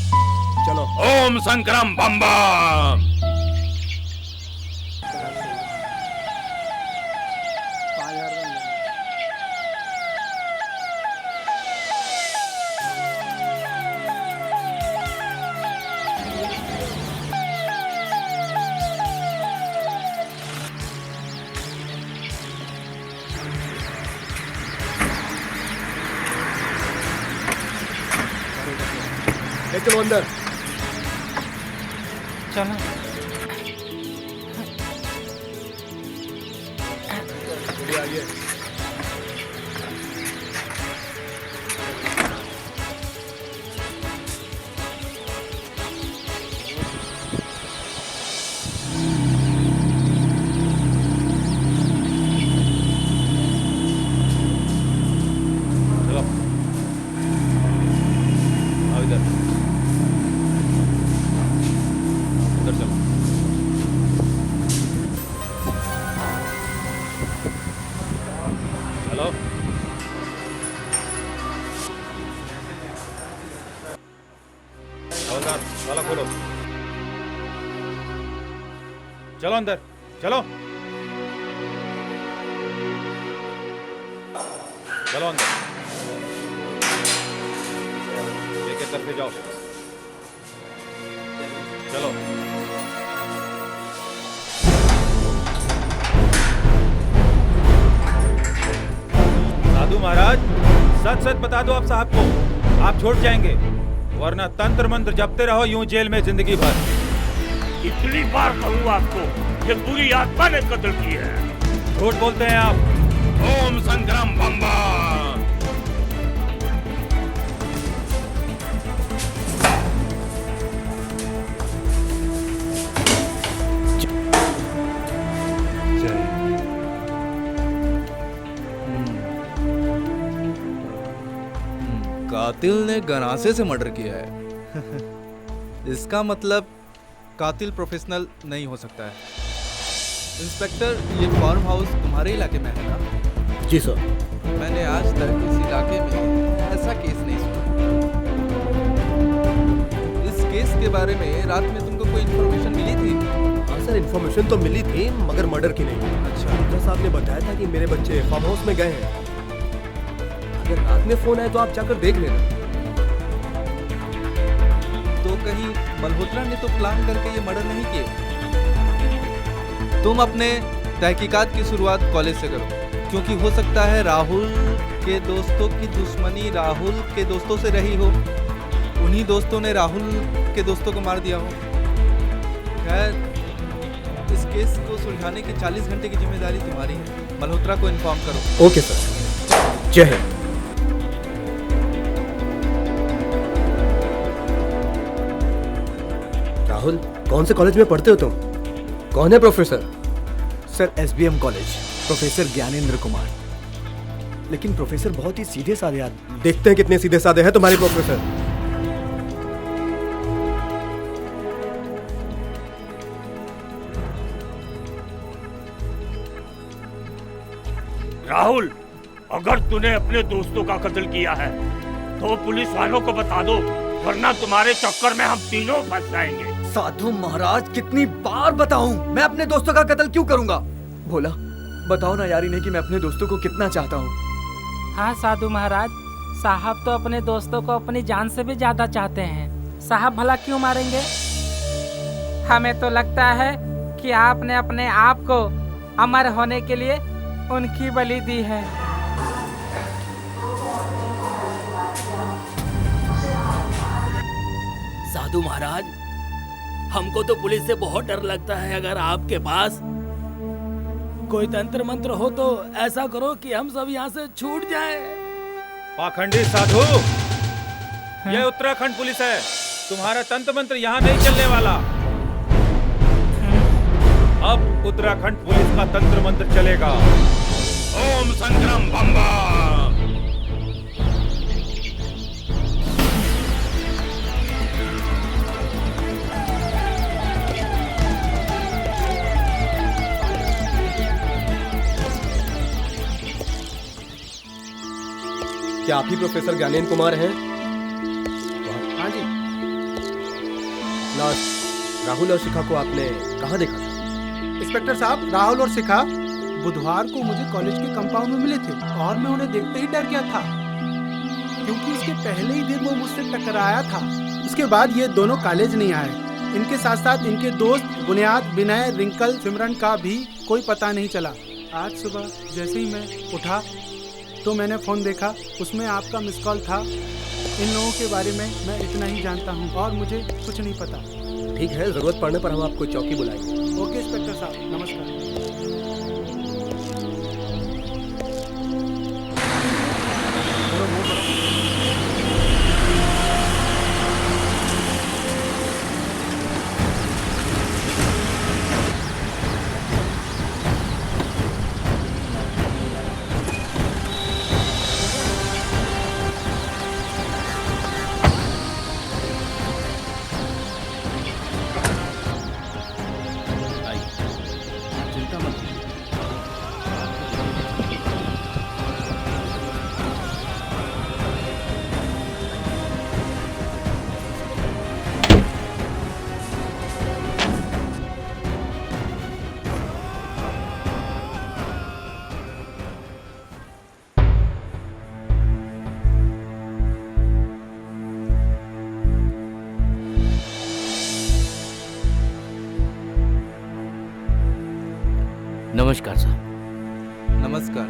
चलो। ओम शंकरम बम बम। चलो अंदर। चलो। ताला खोलो। चलो अंदर, चलो चलो अंदर। लेके तरफे जाओ। चलो। साधु महाराज, सच सच बता दो आप साहब को, आप छोड़ जाएंगे, वरना तंत्र मंत्र जपते रहो यूं जेल में जिंदगी भर। इतनी बार कहूँ आपको, ये बुरी आत्मा ने कत्ल की है। झूठ बोलते हैं आप। ओम शंकरम बम बम। का कातिल ने गनासे से मर्डर किया है। इसका मतलब कातिल प्रोफेशनल नहीं हो सकता है। इंस्पेक्टर, ये फार्म हाउस तुम्हारे इलाके में है ना? जी सर। मैंने आज तक इस इलाके में ऐसा केस नहीं सुना। इस केस के बारे में रात में तुमको कोई इन्फॉर्मेशन मिली थी? हाँ सर, इन्फॉर्मेशन तो मिली थी मगर मर्डर की नहीं। अच्छा, डॉक्टर साहब ने बताया था कि मेरे बच्चे फार्म हाउस में गए हैं। अगर रात में फोन आए तो आप जाकर देख लेना। तो कहीं मल्होत्रा ने तो प्लान करके ये मर्डर नहीं किए? तुम अपने तहकीकात की शुरुआत कॉलेज से करो, क्योंकि हो सकता है राहुल के दोस्तों की दुश्मनी राहुल के दोस्तों से रही हो। उन्हीं दोस्तों ने राहुल के दोस्तों को मार दिया हो। खैर, इस केस को सुलझाने की 40 घंटे की जिम्मेदारी तुम्हारी है। मल्होत्रा को इन्फॉर्म करो। Okay sir. जय हिंद। राहुल, कौन से कॉलेज में पढ़ते हो तुम? कौन है professor? Sir, SBM college, professor Gyanendra Kumar. लेकिन प्रोफेसर बहुत ही सीधे साधे आदमी। देखते हैं कितने सीधे साधे हैं तुम्हारे प्रोफेसर। राहुल, अगर तूने अपने दोस्तों का कत्ल किया है तो पुलिस वालों को बता दो, वरना तुम्हारे चक्कर में हम तीनों फंस जाएंगे। साधु महाराज, कितनी बार बताऊं, मैं अपने दोस्तों का कत्ल क्यों करूंगा? भोला, बताओ ना यार इन्हें कि मैं अपने दोस्तों को कितना चाहता हूँ। हाँ साधु महाराज, साहब तो अपने दोस्तों को अपनी जान से भी ज्यादा चाहते हैं। साहब भला क्यों मारेंगे? हमें तो लगता है कि आपने अपने आप को अमर होने के लिए उनकी बलि दी है। साधु महाराज, हमको तो पुलिस से बहुत डर लगता है। अगर आपके पास कोई तंत्र मंत्र हो तो ऐसा करो कि हम सब यहाँ से छूट जाएं। पाखंडी साधु, ये उत्तराखंड पुलिस है, तुम्हारा तंत्र मंत्र यहाँ नहीं चलने वाला। अब उत्तराखंड पुलिस का तंत्र मंत्र चलेगा। ओम संग्राम बम बम। क्या आप ही प्रोफेसर ज्ञानेंद्र कुमार हैं? हाँ जी। लास्ट राहुल और शिखा को आपने कहाँ देखा था? इंस्पेक्टर साहब, राहुल और शिखा बुधवार को मुझे कॉलेज के कंपाउंड में मिले थे और मैं उन्हें देखते ही डर गया था, क्योंकि उसके पहले ही दिन वो मुझसे टकराया था। उसके बाद ये दोनों कॉलेज नहीं आए। इनके साथ साथ इनके दोस्त बुनियाद, विनय, रिंकल, सिमरन का भी कोई पता नहीं चला। आज सुबह जैसे ही मैं उठा तो मैंने फ़ोन देखा, उसमें आपका मिस कॉल था। इन लोगों के बारे में मैं इतना ही जानता हूँ और मुझे कुछ नहीं पता। ठीक है, जरूरत पड़ने पर हम आपको चौकी बुलाएंगे। ओके इंस्पेक्टर साहब, नमस्कार। नमस्कार साहब। नमस्कार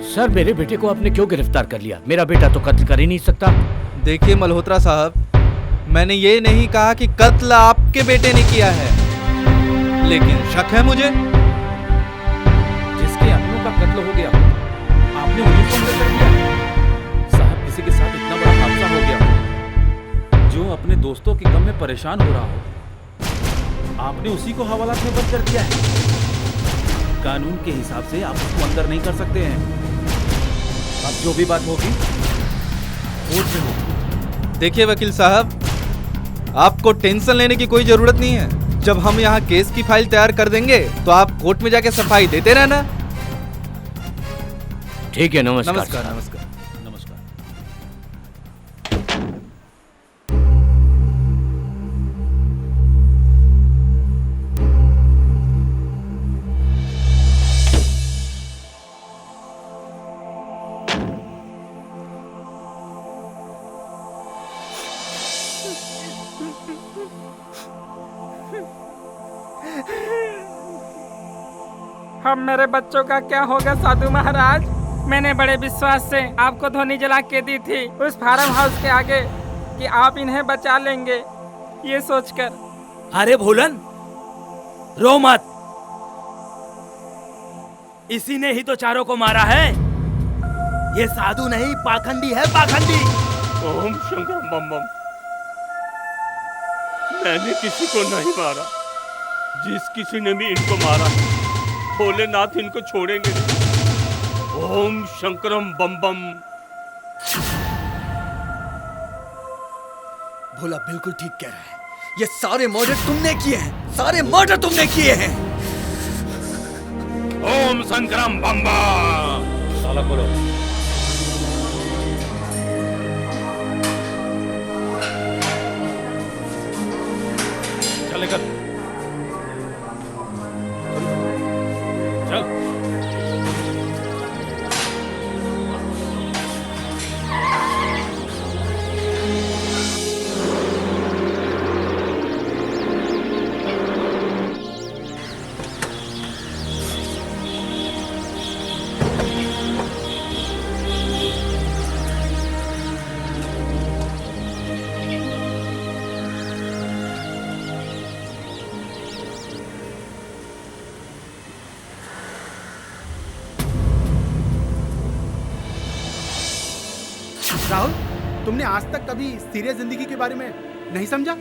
सर, मेरे बेटे को आपने क्यों गिरफ्तार कर लिया? मेरा बेटा तो कत्ल कर ही नहीं सकता। देखिए मल्होत्रा साहब, मैंने ये नहीं कहा कि कत्ल आपके बेटे ने किया है, लेकिन शक है मुझे। जिसके अपनों का कत्ल हो गया, आपने उन्हीं को अंदर कर दिया। साहब, किसी के साथ इतना बड़ा हादसा हो गया जो अपने दोस्तों के गम में परेशान हो रहा हो, आपने उसी को हवालात में बंद कर दिया है। कानून के हिसाब से आप उसको अंदर नहीं कर सकते हैं। अब जो भी बात होगी कोर्ट में होगी। देखिए वकील साहब, आपको टेंशन लेने की कोई जरूरत नहीं है। जब हम यहाँ केस की फाइल तैयार कर देंगे तो आप कोर्ट में जाके सफाई देते रहना। ठीक है, नमस्कार। नमस्कार नमस्कार नमस्कार। अब मेरे बच्चों का क्या होगा साधु महाराज? मैंने बड़े विश्वास से आपको धोनी जला के दी थी उस फार्म हाउस के आगे कि आप इन्हें बचा लेंगे, ये सोचकर। अरे भोलन, रो मत। इसी ने ही तो चारों को मारा है। ये साधु नहीं, पाखंडी है, पाखंडी। ओम शंकर बम बम। मैंने किसी को नहीं मारा। जिस किसी ने भी इनको मारा, भोलेनाथ इनको छोड़ेंगे नहीं। ओम शंकरम बम बम। भोला बिल्कुल ठीक कह रहा है। ये सारे मर्डर तुमने किए हैं, सारे मर्डर तुमने किए हैं। ओम शंकरम बम बम। ताला खोलो। चल निकल। चल। राहुल, तुमने आज तक कभी सीरियस जिंदगी के बारे में नहीं समझा?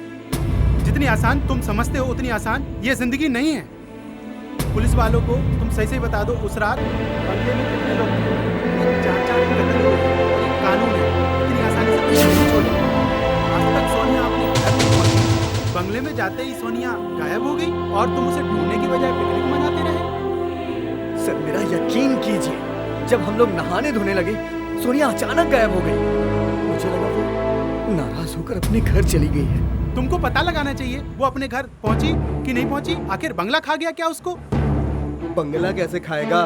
जितनी आसान तुम समझते हो उतनी आसान ये जिंदगी नहीं है। पुलिस वालों को तुम सही से बता दो, उस रात बंगले में कितने लोग थे, चार कत्ल हुए, कानून है, इतनी आसानी से कुछ नहीं छोड़े। आज तक सोनिया अपने घर में पहुंची, बंगले में जाते ही सोनिया गायब हो गई और तुम उसे ढूंढने की बजाय पिकनिक मनाते रहे। सर मेरा यकीन कीजिए, जब हम लोग नहाने धोने लगे सोनिया अचानक गायब हो गई। मुझे लगा वो नाराज होकर अपने घर चली गई है। तुमको पता लगाना चाहिए वो अपने घर पहुंची कि नहीं पहुंची। आखिर बंगला खा गया क्या उसको? बंगला कैसे खाएगा?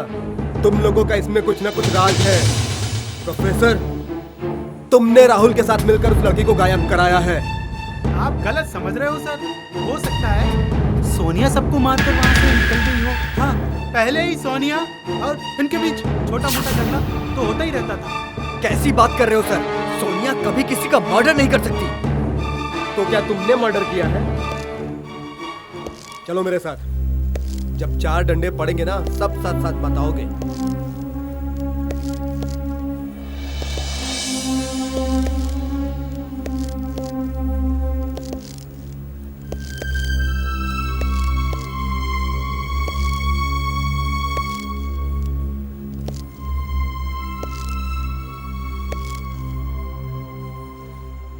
तुम लोगों का इसमें कुछ ना कुछ राज है। प्रोफेसर, तुमने राहुल के साथ मिलकर उस लड़की को गायब कराया है। आप गलत समझ रहे हो सर। हो सकता है सोनिया सबको मारकर वहां से निकल गई हो। हाँ, पहले ही सोनिया और इनके बीच छोटा मोटा झगड़ा तो होता ही रहता था। कैसी बात कर रहे हो सर? सोनिया कभी किसी का मर्डर नहीं कर सकती। तो क्या तुमने मर्डर किया है? चलो मेरे साथ। जब 4 डंडे पड़ेंगे ना, सब साथ साथ बताओगे।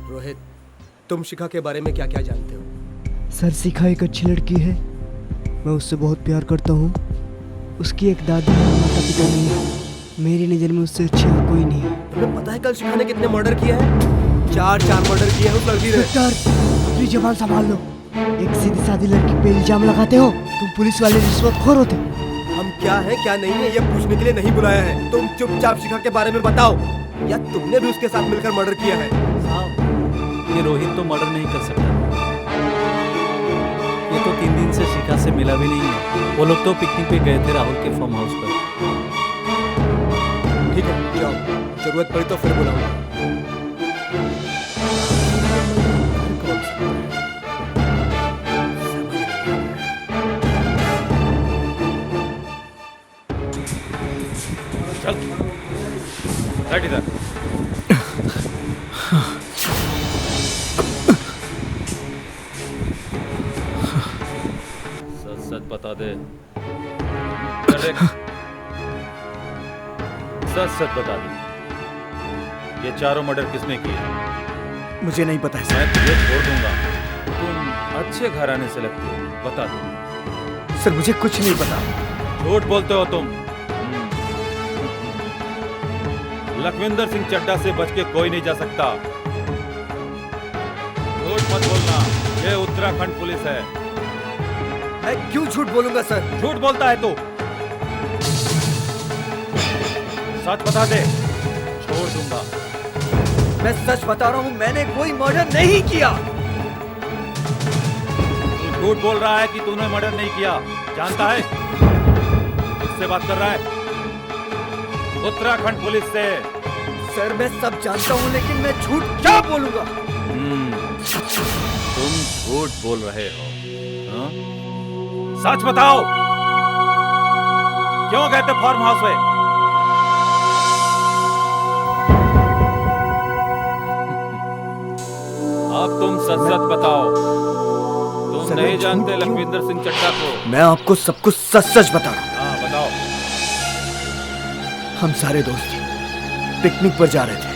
रोहित, तुम शिखा के बारे में क्या क्या जानते हो? सर, शिखा एक अच्छी लड़की है। मैं उससे बहुत प्यार करता हूँ। उसकी एक दादी और माता पिता नहीं है। मेरी नज़र में उससे अच्छी और कोई नहीं है। तुम्हें पता है कल शिखा ने कितने मर्डर किए हैं? 4 मर्डर किए हैं उस लड़की ने। अपनी जबान संभाल लो। एक सीधी सादी लड़की पे इल्जाम लगाते हो। तुम पुलिस वाले रिश्वतखोर होते हो। हम क्या है क्या नहीं है ये पूछने के लिए नहीं बुलाया है। तुम चुपचाप शिखा के बारे में बताओ, या तुमने भी उसके साथ मिलकर मर्डर किया है? ये रोहित तो मर्डर नहीं कर सकता। ये तो 3 दिन से शिखा से मिला भी नहीं है। वो लोग तो पिकनिक पे गए थे राहुल के फार्म हाउस पर। ठीक है, जाओ। जरूरत पड़ी तो फिर बुलाऊंगा। चल, बैठ इधर। सच बता दे। सच बता दे। ये चारों मर्डर किसने किए? मुझे नहीं पता है मैं तुझे छोड़ दूंगा। तुम अच्छे घराने से लगते हो, बता दो। सर, मुझे कुछ नहीं पता। झूठ बोलते हो तुम। लखविंदर सिंह चड्ढा से बच के कोई नहीं जा सकता। झूठ मत बोलना, ये उत्तराखंड पुलिस है। मैं क्यों झूठ बोलूंगा सर? झूठ बोलता है तू। सच बता दे, छोड़ दूंगा। मैं सच बता रहा हूँ, मैंने कोई मर्डर नहीं किया। तू झूठ बोल रहा है कि तूने मर्डर नहीं किया, जानता है? किससे बात कर रहा है? उत्तराखंड पुलिस से। सर, मैं सब जानता हूँ, लेकिन मैं झूठ क्या बोलूंगा? तुम झूठ बोल रहे हो, हाँ? सच बताओ, क्यों गए थे फार्म हाउस में? अब तुम सच सच बताओ। तुम नहीं जानते लखविंदर सिंह चड्ढा को? मैं आपको सब कुछ सच सच बता रहा हूँ। हाँ, बताओ। हम सारे दोस्त पिकनिक पर जा रहे थे।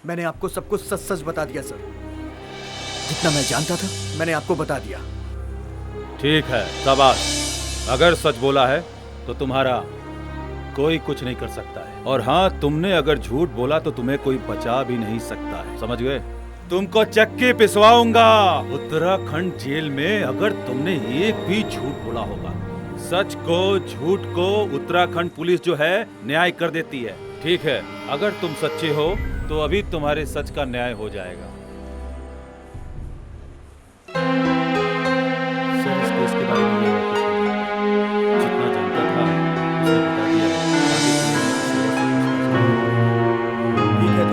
मैंने आपको सब कुछ सच सच बता दिया सर। जितना मैं जानता था मैंने आपको बता दिया। ठीक है, शाबाश। अगर सच बोला है तो तुम्हारा कोई कुछ नहीं कर सकता है। और हाँ, तुमने अगर झूठ बोला तो तुम्हें कोई बचा भी नहीं सकता है, समझ गए? तुमको चक्की पिसवाऊंगा उत्तराखंड जेल में अगर तुमने एक भी झूठ बोला होगा। सच को, झूठ को उत्तराखंड पुलिस जो है न्याय कर देती है। ठीक है, अगर तुम सच्चे हो तो अभी तुम्हारे सच का न्याय हो जाएगा। सर, इस केस के बारे में ये जितना जानता था उसने बता दिया। ठीक है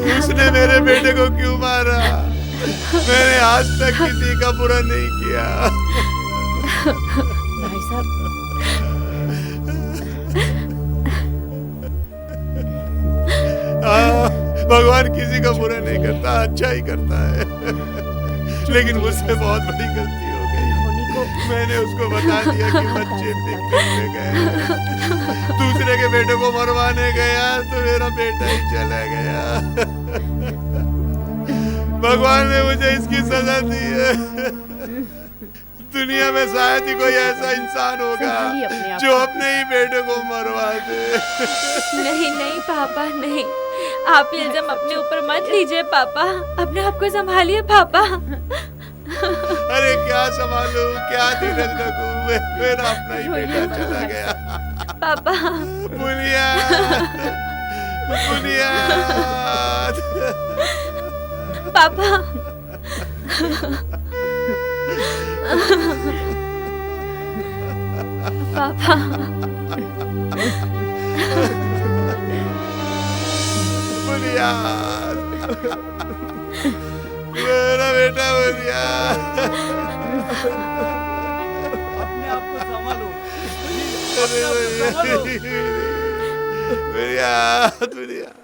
तो उसने मेरे बेटे को क्यों मारा? मैंने आज तक किसी का बुरा नहीं किया। भाई साहब, भगवान किसी का बुरा नहीं करता, अच्छा ही करता है। लेकिन मुझसे बहुत बड़ी गलती हो गई। मैंने उसको बता दिया कि बच्चे पिकनिक में गए। दूसरे के बेटे को मरवाने गया तो मेरा बेटा ही चला गया। भगवान ने मुझे इसकी सजा दी है। दुनिया में शायद ही कोई ऐसा इंसान होगा जो अपने ही बेटे को मरवा दे। नहीं नहीं पापा, नहीं, आप ये इल्जाम अपने ऊपर मत लीजिए पापा। अपने आप को संभालिए पापा। अरे क्या संभालूं, क्या धीरज रखूं? मेरा अपना ही बेटा चला गया। पापा, बुनियाद, बुनियाद। पापा। पापा। बुनियाद, मेरा बेटा बुनियाद। अपने आप को संभालो। बुनियाद, बुनियाद।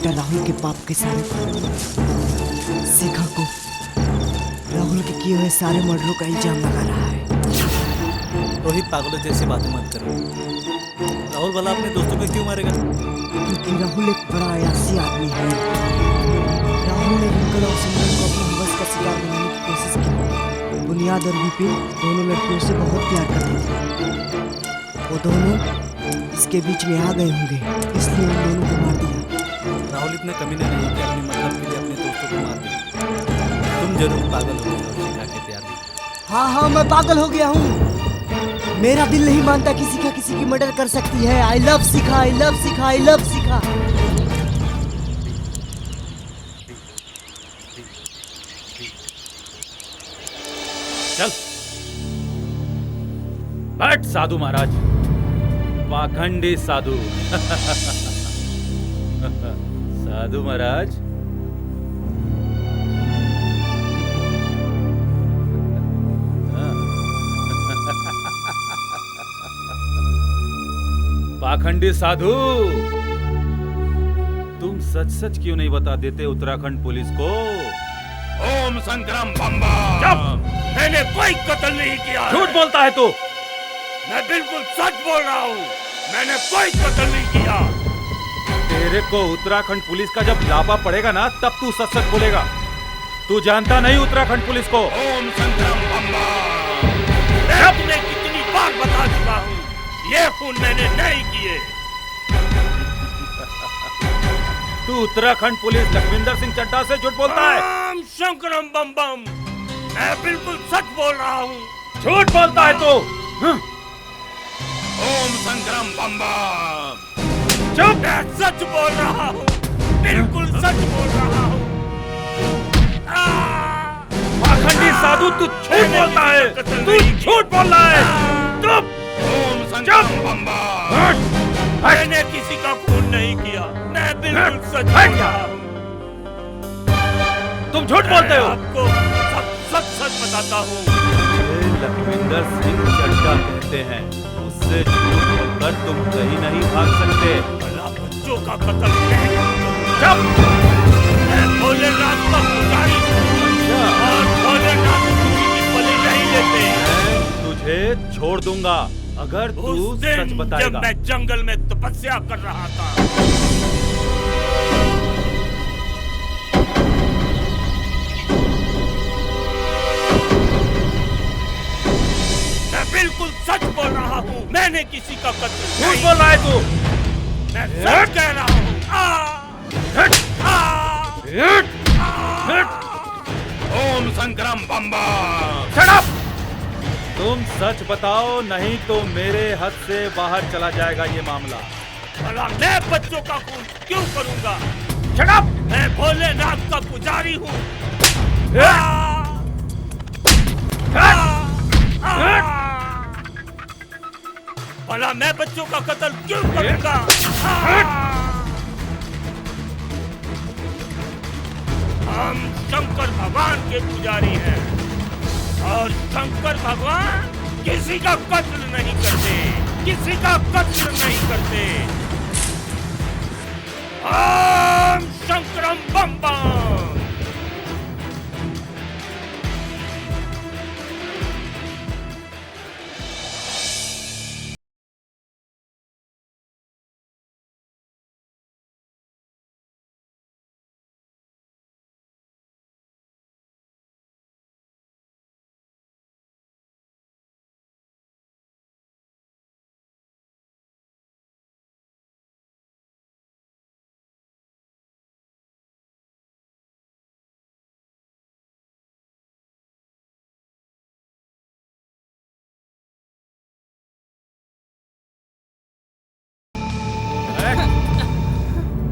बेटा राहुल के पाप के सारे शिखा को राहुल के किए हुए सारे मर्डरों का इल्जाम लगा रहा है। रोहित, पागलों जैसी बातें मत करो। राहुल भला अपने दोस्तों को क्यों मारेगा? क्योंकि राहुल एक बड़ा अयासी आदमी है। राहुल ने रिंकल और सिमरन को अपने हवस का शिकार बनाने की कोशिश की। बुनियाद और विपिन दोनों लड़कियों से बहुत प्यार करते थे। वो दोनों इसके बीच में आ गए होंगे, इसलिए उन दोनों को मार दिया। राहुल इतने कमीने नहीं कि अपने मतलब के लिए अपने दोस्तों को मार दे। तुम जरूर पागल हो गए हो शिखा के प्यार में। हाँ, मैं पागल हो गया हूँ। मेरा दिल नहीं मानता किसी का किसी की मर्डर कर सकती है। I love Shikha, I love Shikha, I love Shikha. चल बैठ साधु महाराज, पाखंडी साधु। साधु महाराज, पाखंडी साधु, तुम सच सच क्यों नहीं बता देते उत्तराखंड पुलिस को? ओम संग्राम बम्बा। मैंने कोई कत्ल नहीं किया। झूठ बोलता है तू। मैं बिल्कुल सच बोल रहा हूँ, मैंने कोई कत्ल नहीं किया। तेरे को उत्तराखंड पुलिस का जब लापा पड़ेगा ना, तब तू सच सच बोलेगा। तू जानता नहीं उत्तराखंड पुलिस को? ओम संग्राम बम्बा। मैं तुम्हें कितनी बार बता चुका हूँ, ये खून मैंने नहीं किए। तू उत्तराखंड पुलिस लखविंदर सिंह चड्ढा से झूठ बोलता है। ओम शंकरम बम बम, मैं बिल्कुल सच बोल रहा हूँ। झूठ बोलता है तू। ओम संग्राम बम बम। चुप। मैं सच बोल रहा हूँ, बिल्कुल सच बोल रहा हूँ। पाखंडी साधु, तू झूठ बोलता है। तू झूठ बोल रहा है। चुप। ओम संग्राम बम बम। मैंने किसी का खून नहीं किया, मैं बिल्कुल सच बोल रहा हूँ। तुम झूठ बोलते हो। आपको सच सच बताता हूँ। लखविंदर सिंह चड्ढा कहते हैं, उससे झूठ बोलकर तुम कहीं नहीं भाग सकते। भला बच्चों का कत्ल नहीं। मैं भोलेनाथ का पुजारी हूँ और भोलेनाथ किसी की बलि नहीं लेते। मैं तुझे छोड़ दूंगा अगर तू सच बताएगा। जब मैं जंगल में तपस्या कर रहा था, मैं बिल्कुल सच बोल रहा हूँ, मैंने किसी का कत्ल झूठ बोल रहा है तू। मैं सच कह रहा हूँ। ओम संग्राम बम्बा। Shut up! तुम सच बताओ, नहीं तो मेरे हद से बाहर चला जाएगा ये मामला। भला मैं बच्चों का खून क्यों करूंगा? Shut up! मैं भोलेनाथ का पुजारी हूँ। भला मैं बच्चों का कत्ल क्यों करूंगा? हम शंकर भगवान के पुजारी हैं और शंकर भगवान किसी का कत्ल नहीं करते, किसी का कत्ल नहीं करते। ओम शंकरम बम बम।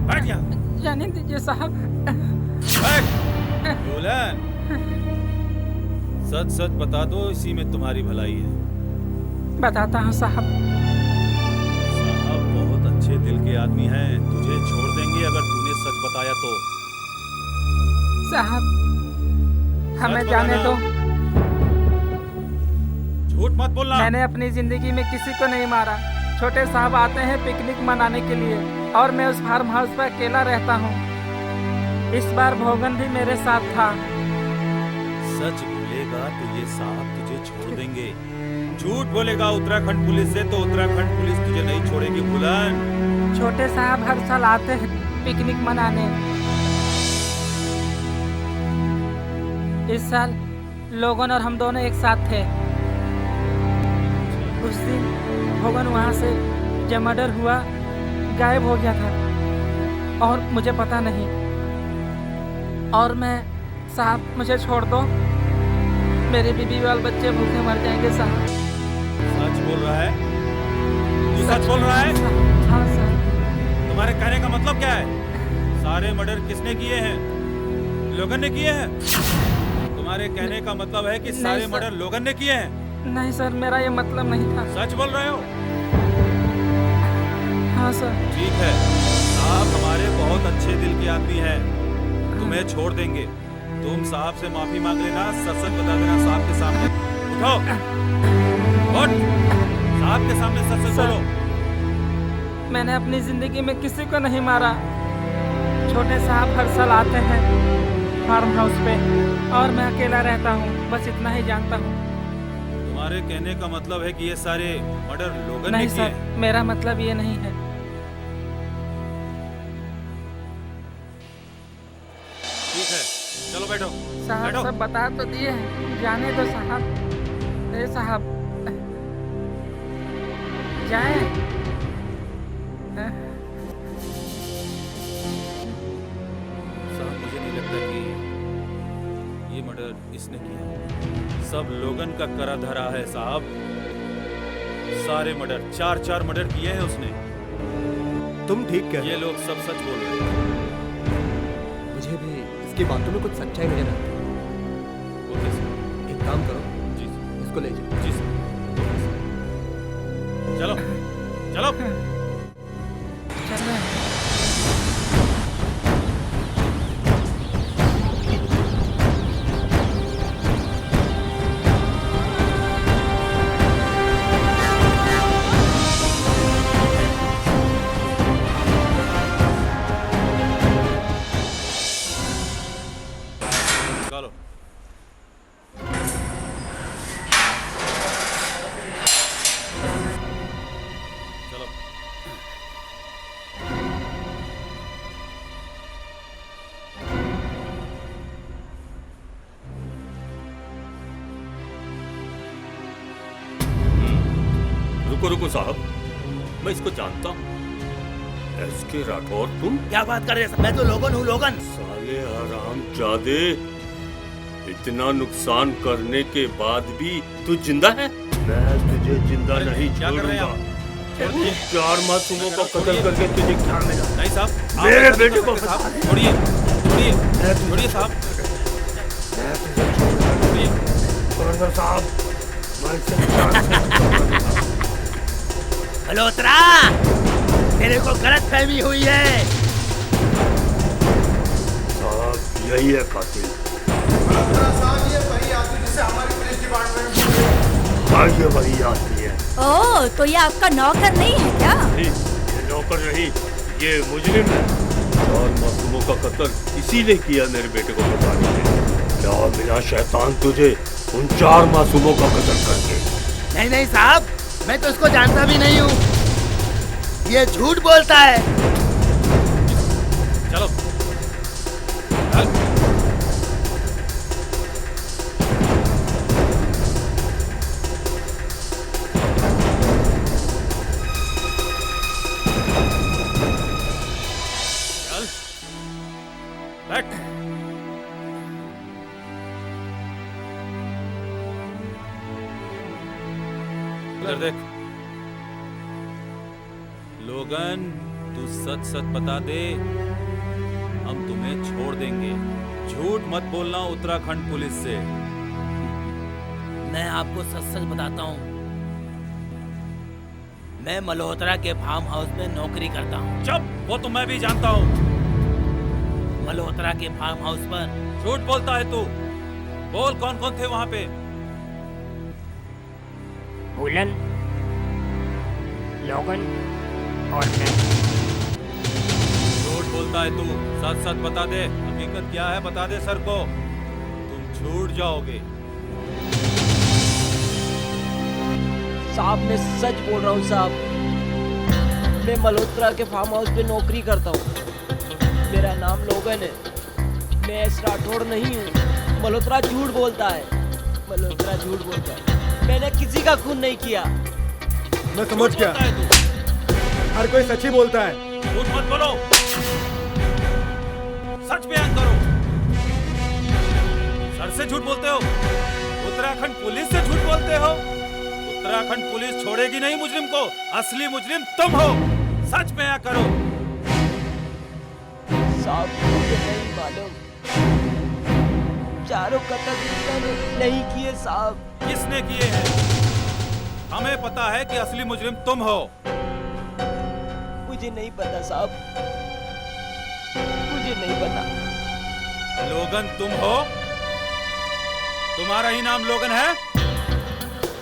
बैठ जा। जाने दीजिए साहब। यूलन, सच सच बता दो, इसी में तुम्हारी भलाई है। बताता हूँ साहब। साहब बहुत अच्छे दिल के आदमी हैं, तुझे छोड़ देंगे अगर तूने सच बताया तो। साहब हमें जाने दो। झूठ मत बोलना। मैंने अपनी जिंदगी में किसी को नहीं मारा, छोटे साहब आते हैं पिकनिक मनाने के लिए और मैं उस फार्म हाउस पर अकेला रहता हूँ। इस बार भोगन भी मेरे साथ था। सच बोलेगा तो ये साहब तुझे छोड़ देंगे, झूठ बोलेगा उत्तराखंड पुलिस से तो उत्तराखंड पुलिस तुझे नहीं छोड़ेगी भूलन। छोटे साहब हर साल आते हैं पिकनिक मनाने। इस साल लोगन और हम दोनों एक साथ थे। उस दिन भोगन वहाँ से जब मर्डर हुआ गायब हो गया था और मुझे पता नहीं। और मैं साहब मुझे छोड़ दो, मेरे बीबी वाल बच्चे भूखे मर जाएंगे साहब। सच बोल रहा है? तू सच बोल रहा है? हाँ सर। तुम्हारे कहने का मतलब क्या है? सारे मर्डर किसने किए हैं? लोगन ने किए हैं? तुम्हारे कहने का मतलब है कि सारे मर्डर लोगन ने किए हैं? नहीं सर, मेरा ये मतलब नहीं था। सच बोल रहे हो? हाँ सर। ठीक है, आप हमारे बहुत अच्छे दिल के आदमी हैं, तुम्हें छोड़ देंगे। तुम साहब से माफी मांग लेना, सच सच बता देना साहब के सामने। उठो, उठ, साहब के सामने सच सच बोलो। मैंने अपनी जिंदगी में किसी को नहीं मारा। छोटे साहब हर साल आते हैं फार्म हाउस पे और मैं अकेला रहता हूँ, बस इतना ही जानता हूँ। तुम्हारे कहने का मतलब है कि ये सारे मर्डर लोगन ने नहीं किए सर, हैं? मेरा मतलब ये नहीं है। ठीक है, चलो बैठो। साहब बैठो। सब बता तो दिए हैं, जाने दो साहब। ए साहब जाए। साहब मुझे नहीं लगता कि ये मर्डर इसने किया है। सब लोगन का करा धरा है साहब। सारे मर्डर, 4 मर्डर किए हैं उसने। तुम ठीक कह रहे ये हो। लोग सब सच बोल रहे हैं। मुझे भी इसकी बातों में कुछ सच्चाई नजर आती है। वो कैसे? एक काम करो, जी इसको ले जाओ। जी सर। चलो चलो चल रहे हैं। चलो चलो। रुको रुको साहब, मैं इसको जानता हूँ। एसके राठौर तुम? क्या बात कर रहे हैं? मैं तो लोगन हूँ, लोगन। साले हरामजादे, इतना नुकसान करने के बाद भी तू जिंदा है? मैं तुझे जिंदा नहीं छोड़ूंगा। उन 4 मासूमों को कत्ल करके तुझे क्या मिला? नहीं साहब, मेरे बेटे को छोड़िए छोड़िए छोड़िए साहब। गवर्नर साहब, मल्होत्रा, तेरे को गलत फहमी हुई है। साहब यही है कातिल। साहब ये वही आदमी जिसे हमारी पुलिस डिपार्टमेंट हाँ ये वही आदमी है। ओह, तो ये आपका नौकर नहीं है क्या? नहीं, ये नौकर नहीं, ये मुजरिम है। 4 मासूमों का कत्ल इसीलिए किया मेरे बेटे को बचाने के लिए। क्या मिला शैतान तुझे उन 4 मासूमों का कत्ल करके? नहीं नहीं साहब, मैं तो इसको जानता भी नहीं हूँ। ये झूठ बोलता है। चलो चल बैठ। इधर देख लोगन, तू सच सच बता दे, हम तुम्हें छोड़ देंगे। झूठ मत बोलना उत्तराखंड पुलिस से। मैं आपको सच सच बताता हूँ, मैं मल्होत्रा के फार्म हाउस में नौकरी करता हूँ। चुप, वो तो मैं भी जानता हूँ। मल्होत्रा के फार्म हाउस पर झूठ बोलता है तू। बोल कौन कौन थे वहाँ पे? भूलन, लोगन और मैं। झूठ बोलता है तू, सच सच बता दे, हकीकत क्या है बता दे सर को, तुम छूट जाओगे। साहब मैं सच बोल रहा हूँ साहब, मैं मल्होत्रा के फार्म हाउस पे नौकरी करता हूँ। मेरा नाम लोगन है, मैं एस राठौड़ नहीं हूँ। मल्होत्रा झूठ बोलता है, मल्होत्रा झूठ बोलता है, मैंने किसी का खून नहीं किया। मैं समझ गया, हर कोई सच ही बोलता है। झूठ मत बोलो, सच बयान करो। सर से झूठ बोलते हो, उत्तराखंड पुलिस से झूठ बोलते हो। उत्तराखंड पुलिस छोड़ेगी नहीं मुजरिम को, असली मुजरिम तुम हो। सच बयान करो। साहब मुझे नहीं मालूम, चारों कत्ल मैंने नहीं किए साहब। किसने किए हैं? हमें पता है कि असली मुजरिम तुम हो। मुझे नहीं पता साहब, मुझे नहीं पता। लोगन तुम हो? तुम्हारा ही नाम लोगन है?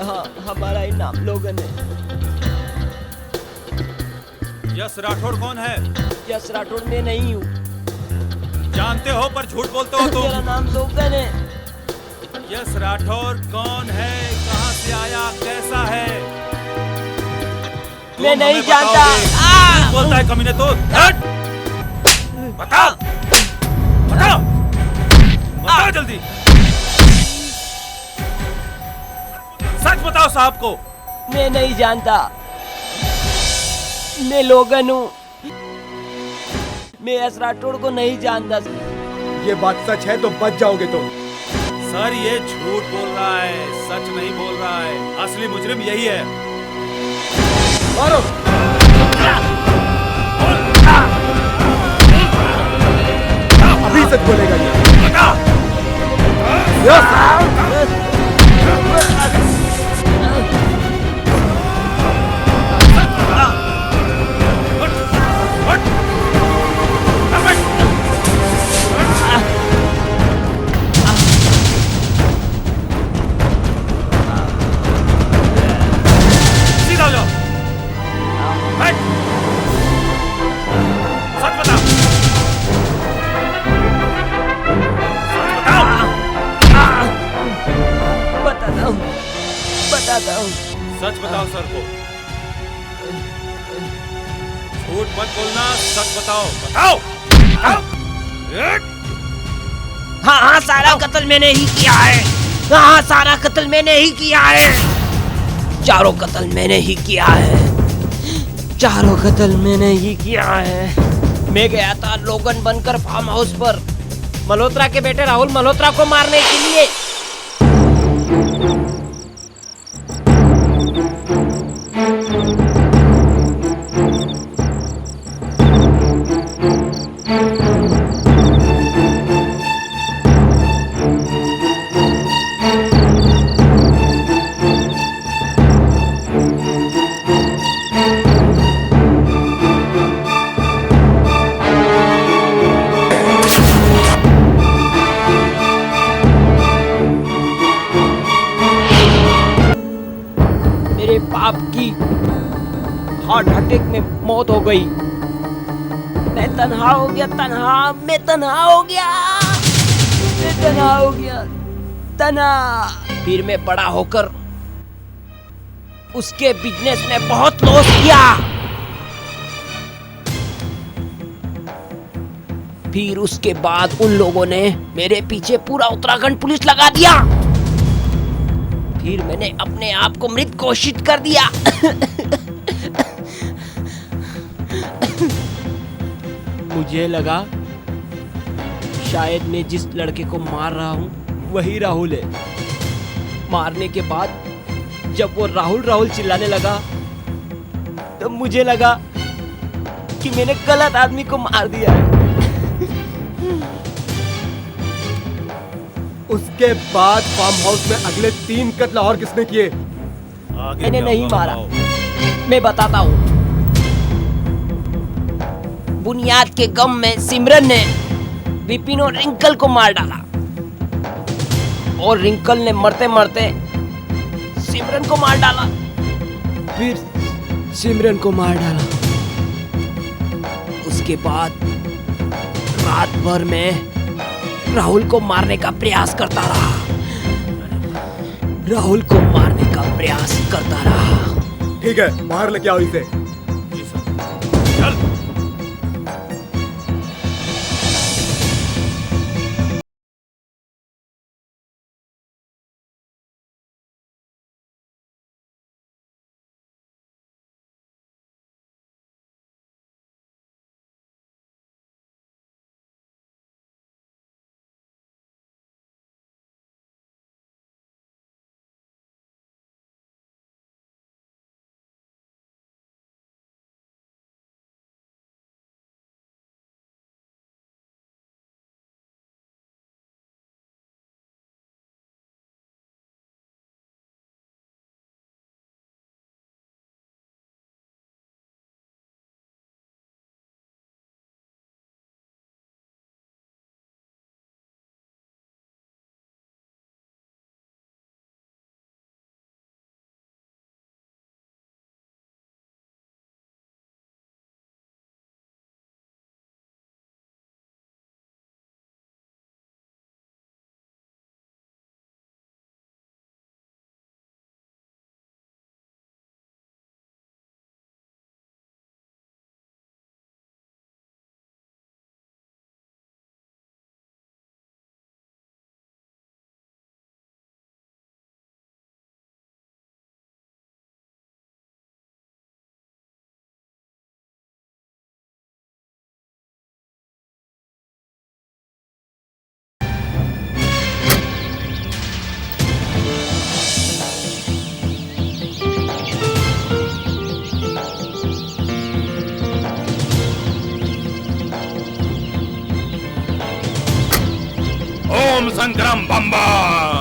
हाँ हमारा ही नाम लोगन है। यश राठौड़ कौन है? यश राठौड़ मैं नहीं हूँ। जानते हो पर झूठ बोलते हो तुम। मेरा नाम लोगन है। यश राठौड़ कौन है, कहाँ से आया, कैसा है? मैं नहीं जानता। झूठ बोलता है कमीने तो। बताओ, बताओ, बताओ जल्दी। सच बताओ साहब को। मैं नहीं जानता, मैं लोगन हूँ, मैं यश राठौड़ को नहीं जानता। ये बात सच है तो बच जाओगे तुम। सर ये झूठ बोल रहा है, सच नहीं बोल रहा है। असली मुजरिम यही है। मारो। अभी सच बोलेगा ये। सीधा हो जाओ। बैठ। सच बताओ। बताता हूँ, बताता हूँ। सच बताओ सर को। झूठ मत बोलना, सच बताओ। बताओ, बताओ। हाँ हाँ सारा कत्ल मैंने ही किया है। हाँ सारा कत्ल मैंने ही किया है। चारों कत्ल मैंने ही किया है। चारों कत्ल मैंने ही किया है। मैं गया था लोगन बनकर फार्म हाउस पर मल्होत्रा के बेटे राहुल मल्होत्रा को मारने के लिए। मेरे बाप की हार्ट अटैक में मौत हो गई। मैं तन्हा हो गया, तन्हा, मैं तन्हा हो गया, मैं तन्हा हो गया, तन्हा। फिर मैं बड़ा होकर उसके बिजनेस में बहुत लॉस किया। फिर उसके बाद उन लोगों ने मेरे पीछे पूरा उत्तराखंड पुलिस लगा दिया। फिर मैंने अपने आप को मृत घोषित कर दिया। मुझे लगा शायद मैं जिस लड़के को मार रहा हूँ वही राहुल है। मारने के बाद जब वो राहुल राहुल चिल्लाने लगा तो मुझे लगा कि मैंने गलत आदमी को मार दिया है। उसके बाद फार्म हाउस में अगले 3 कत्ल और किसने किए? मैंने नहीं मारा, मैं बताता हूँ। बुनियाद के गम में सिमरन ने विपिन और रिंकल को मार डाला और रिंकल ने मरते मरते सिमरन को मार डाला। सिमरन को मार डाला। उसके बाद रात भर में राहुल को मारने का प्रयास करता रहा। राहुल को मारने का प्रयास करता रहा। ठीक है, बाहर लेके आओ इसे। चल। ओम संक्रम बम्बा।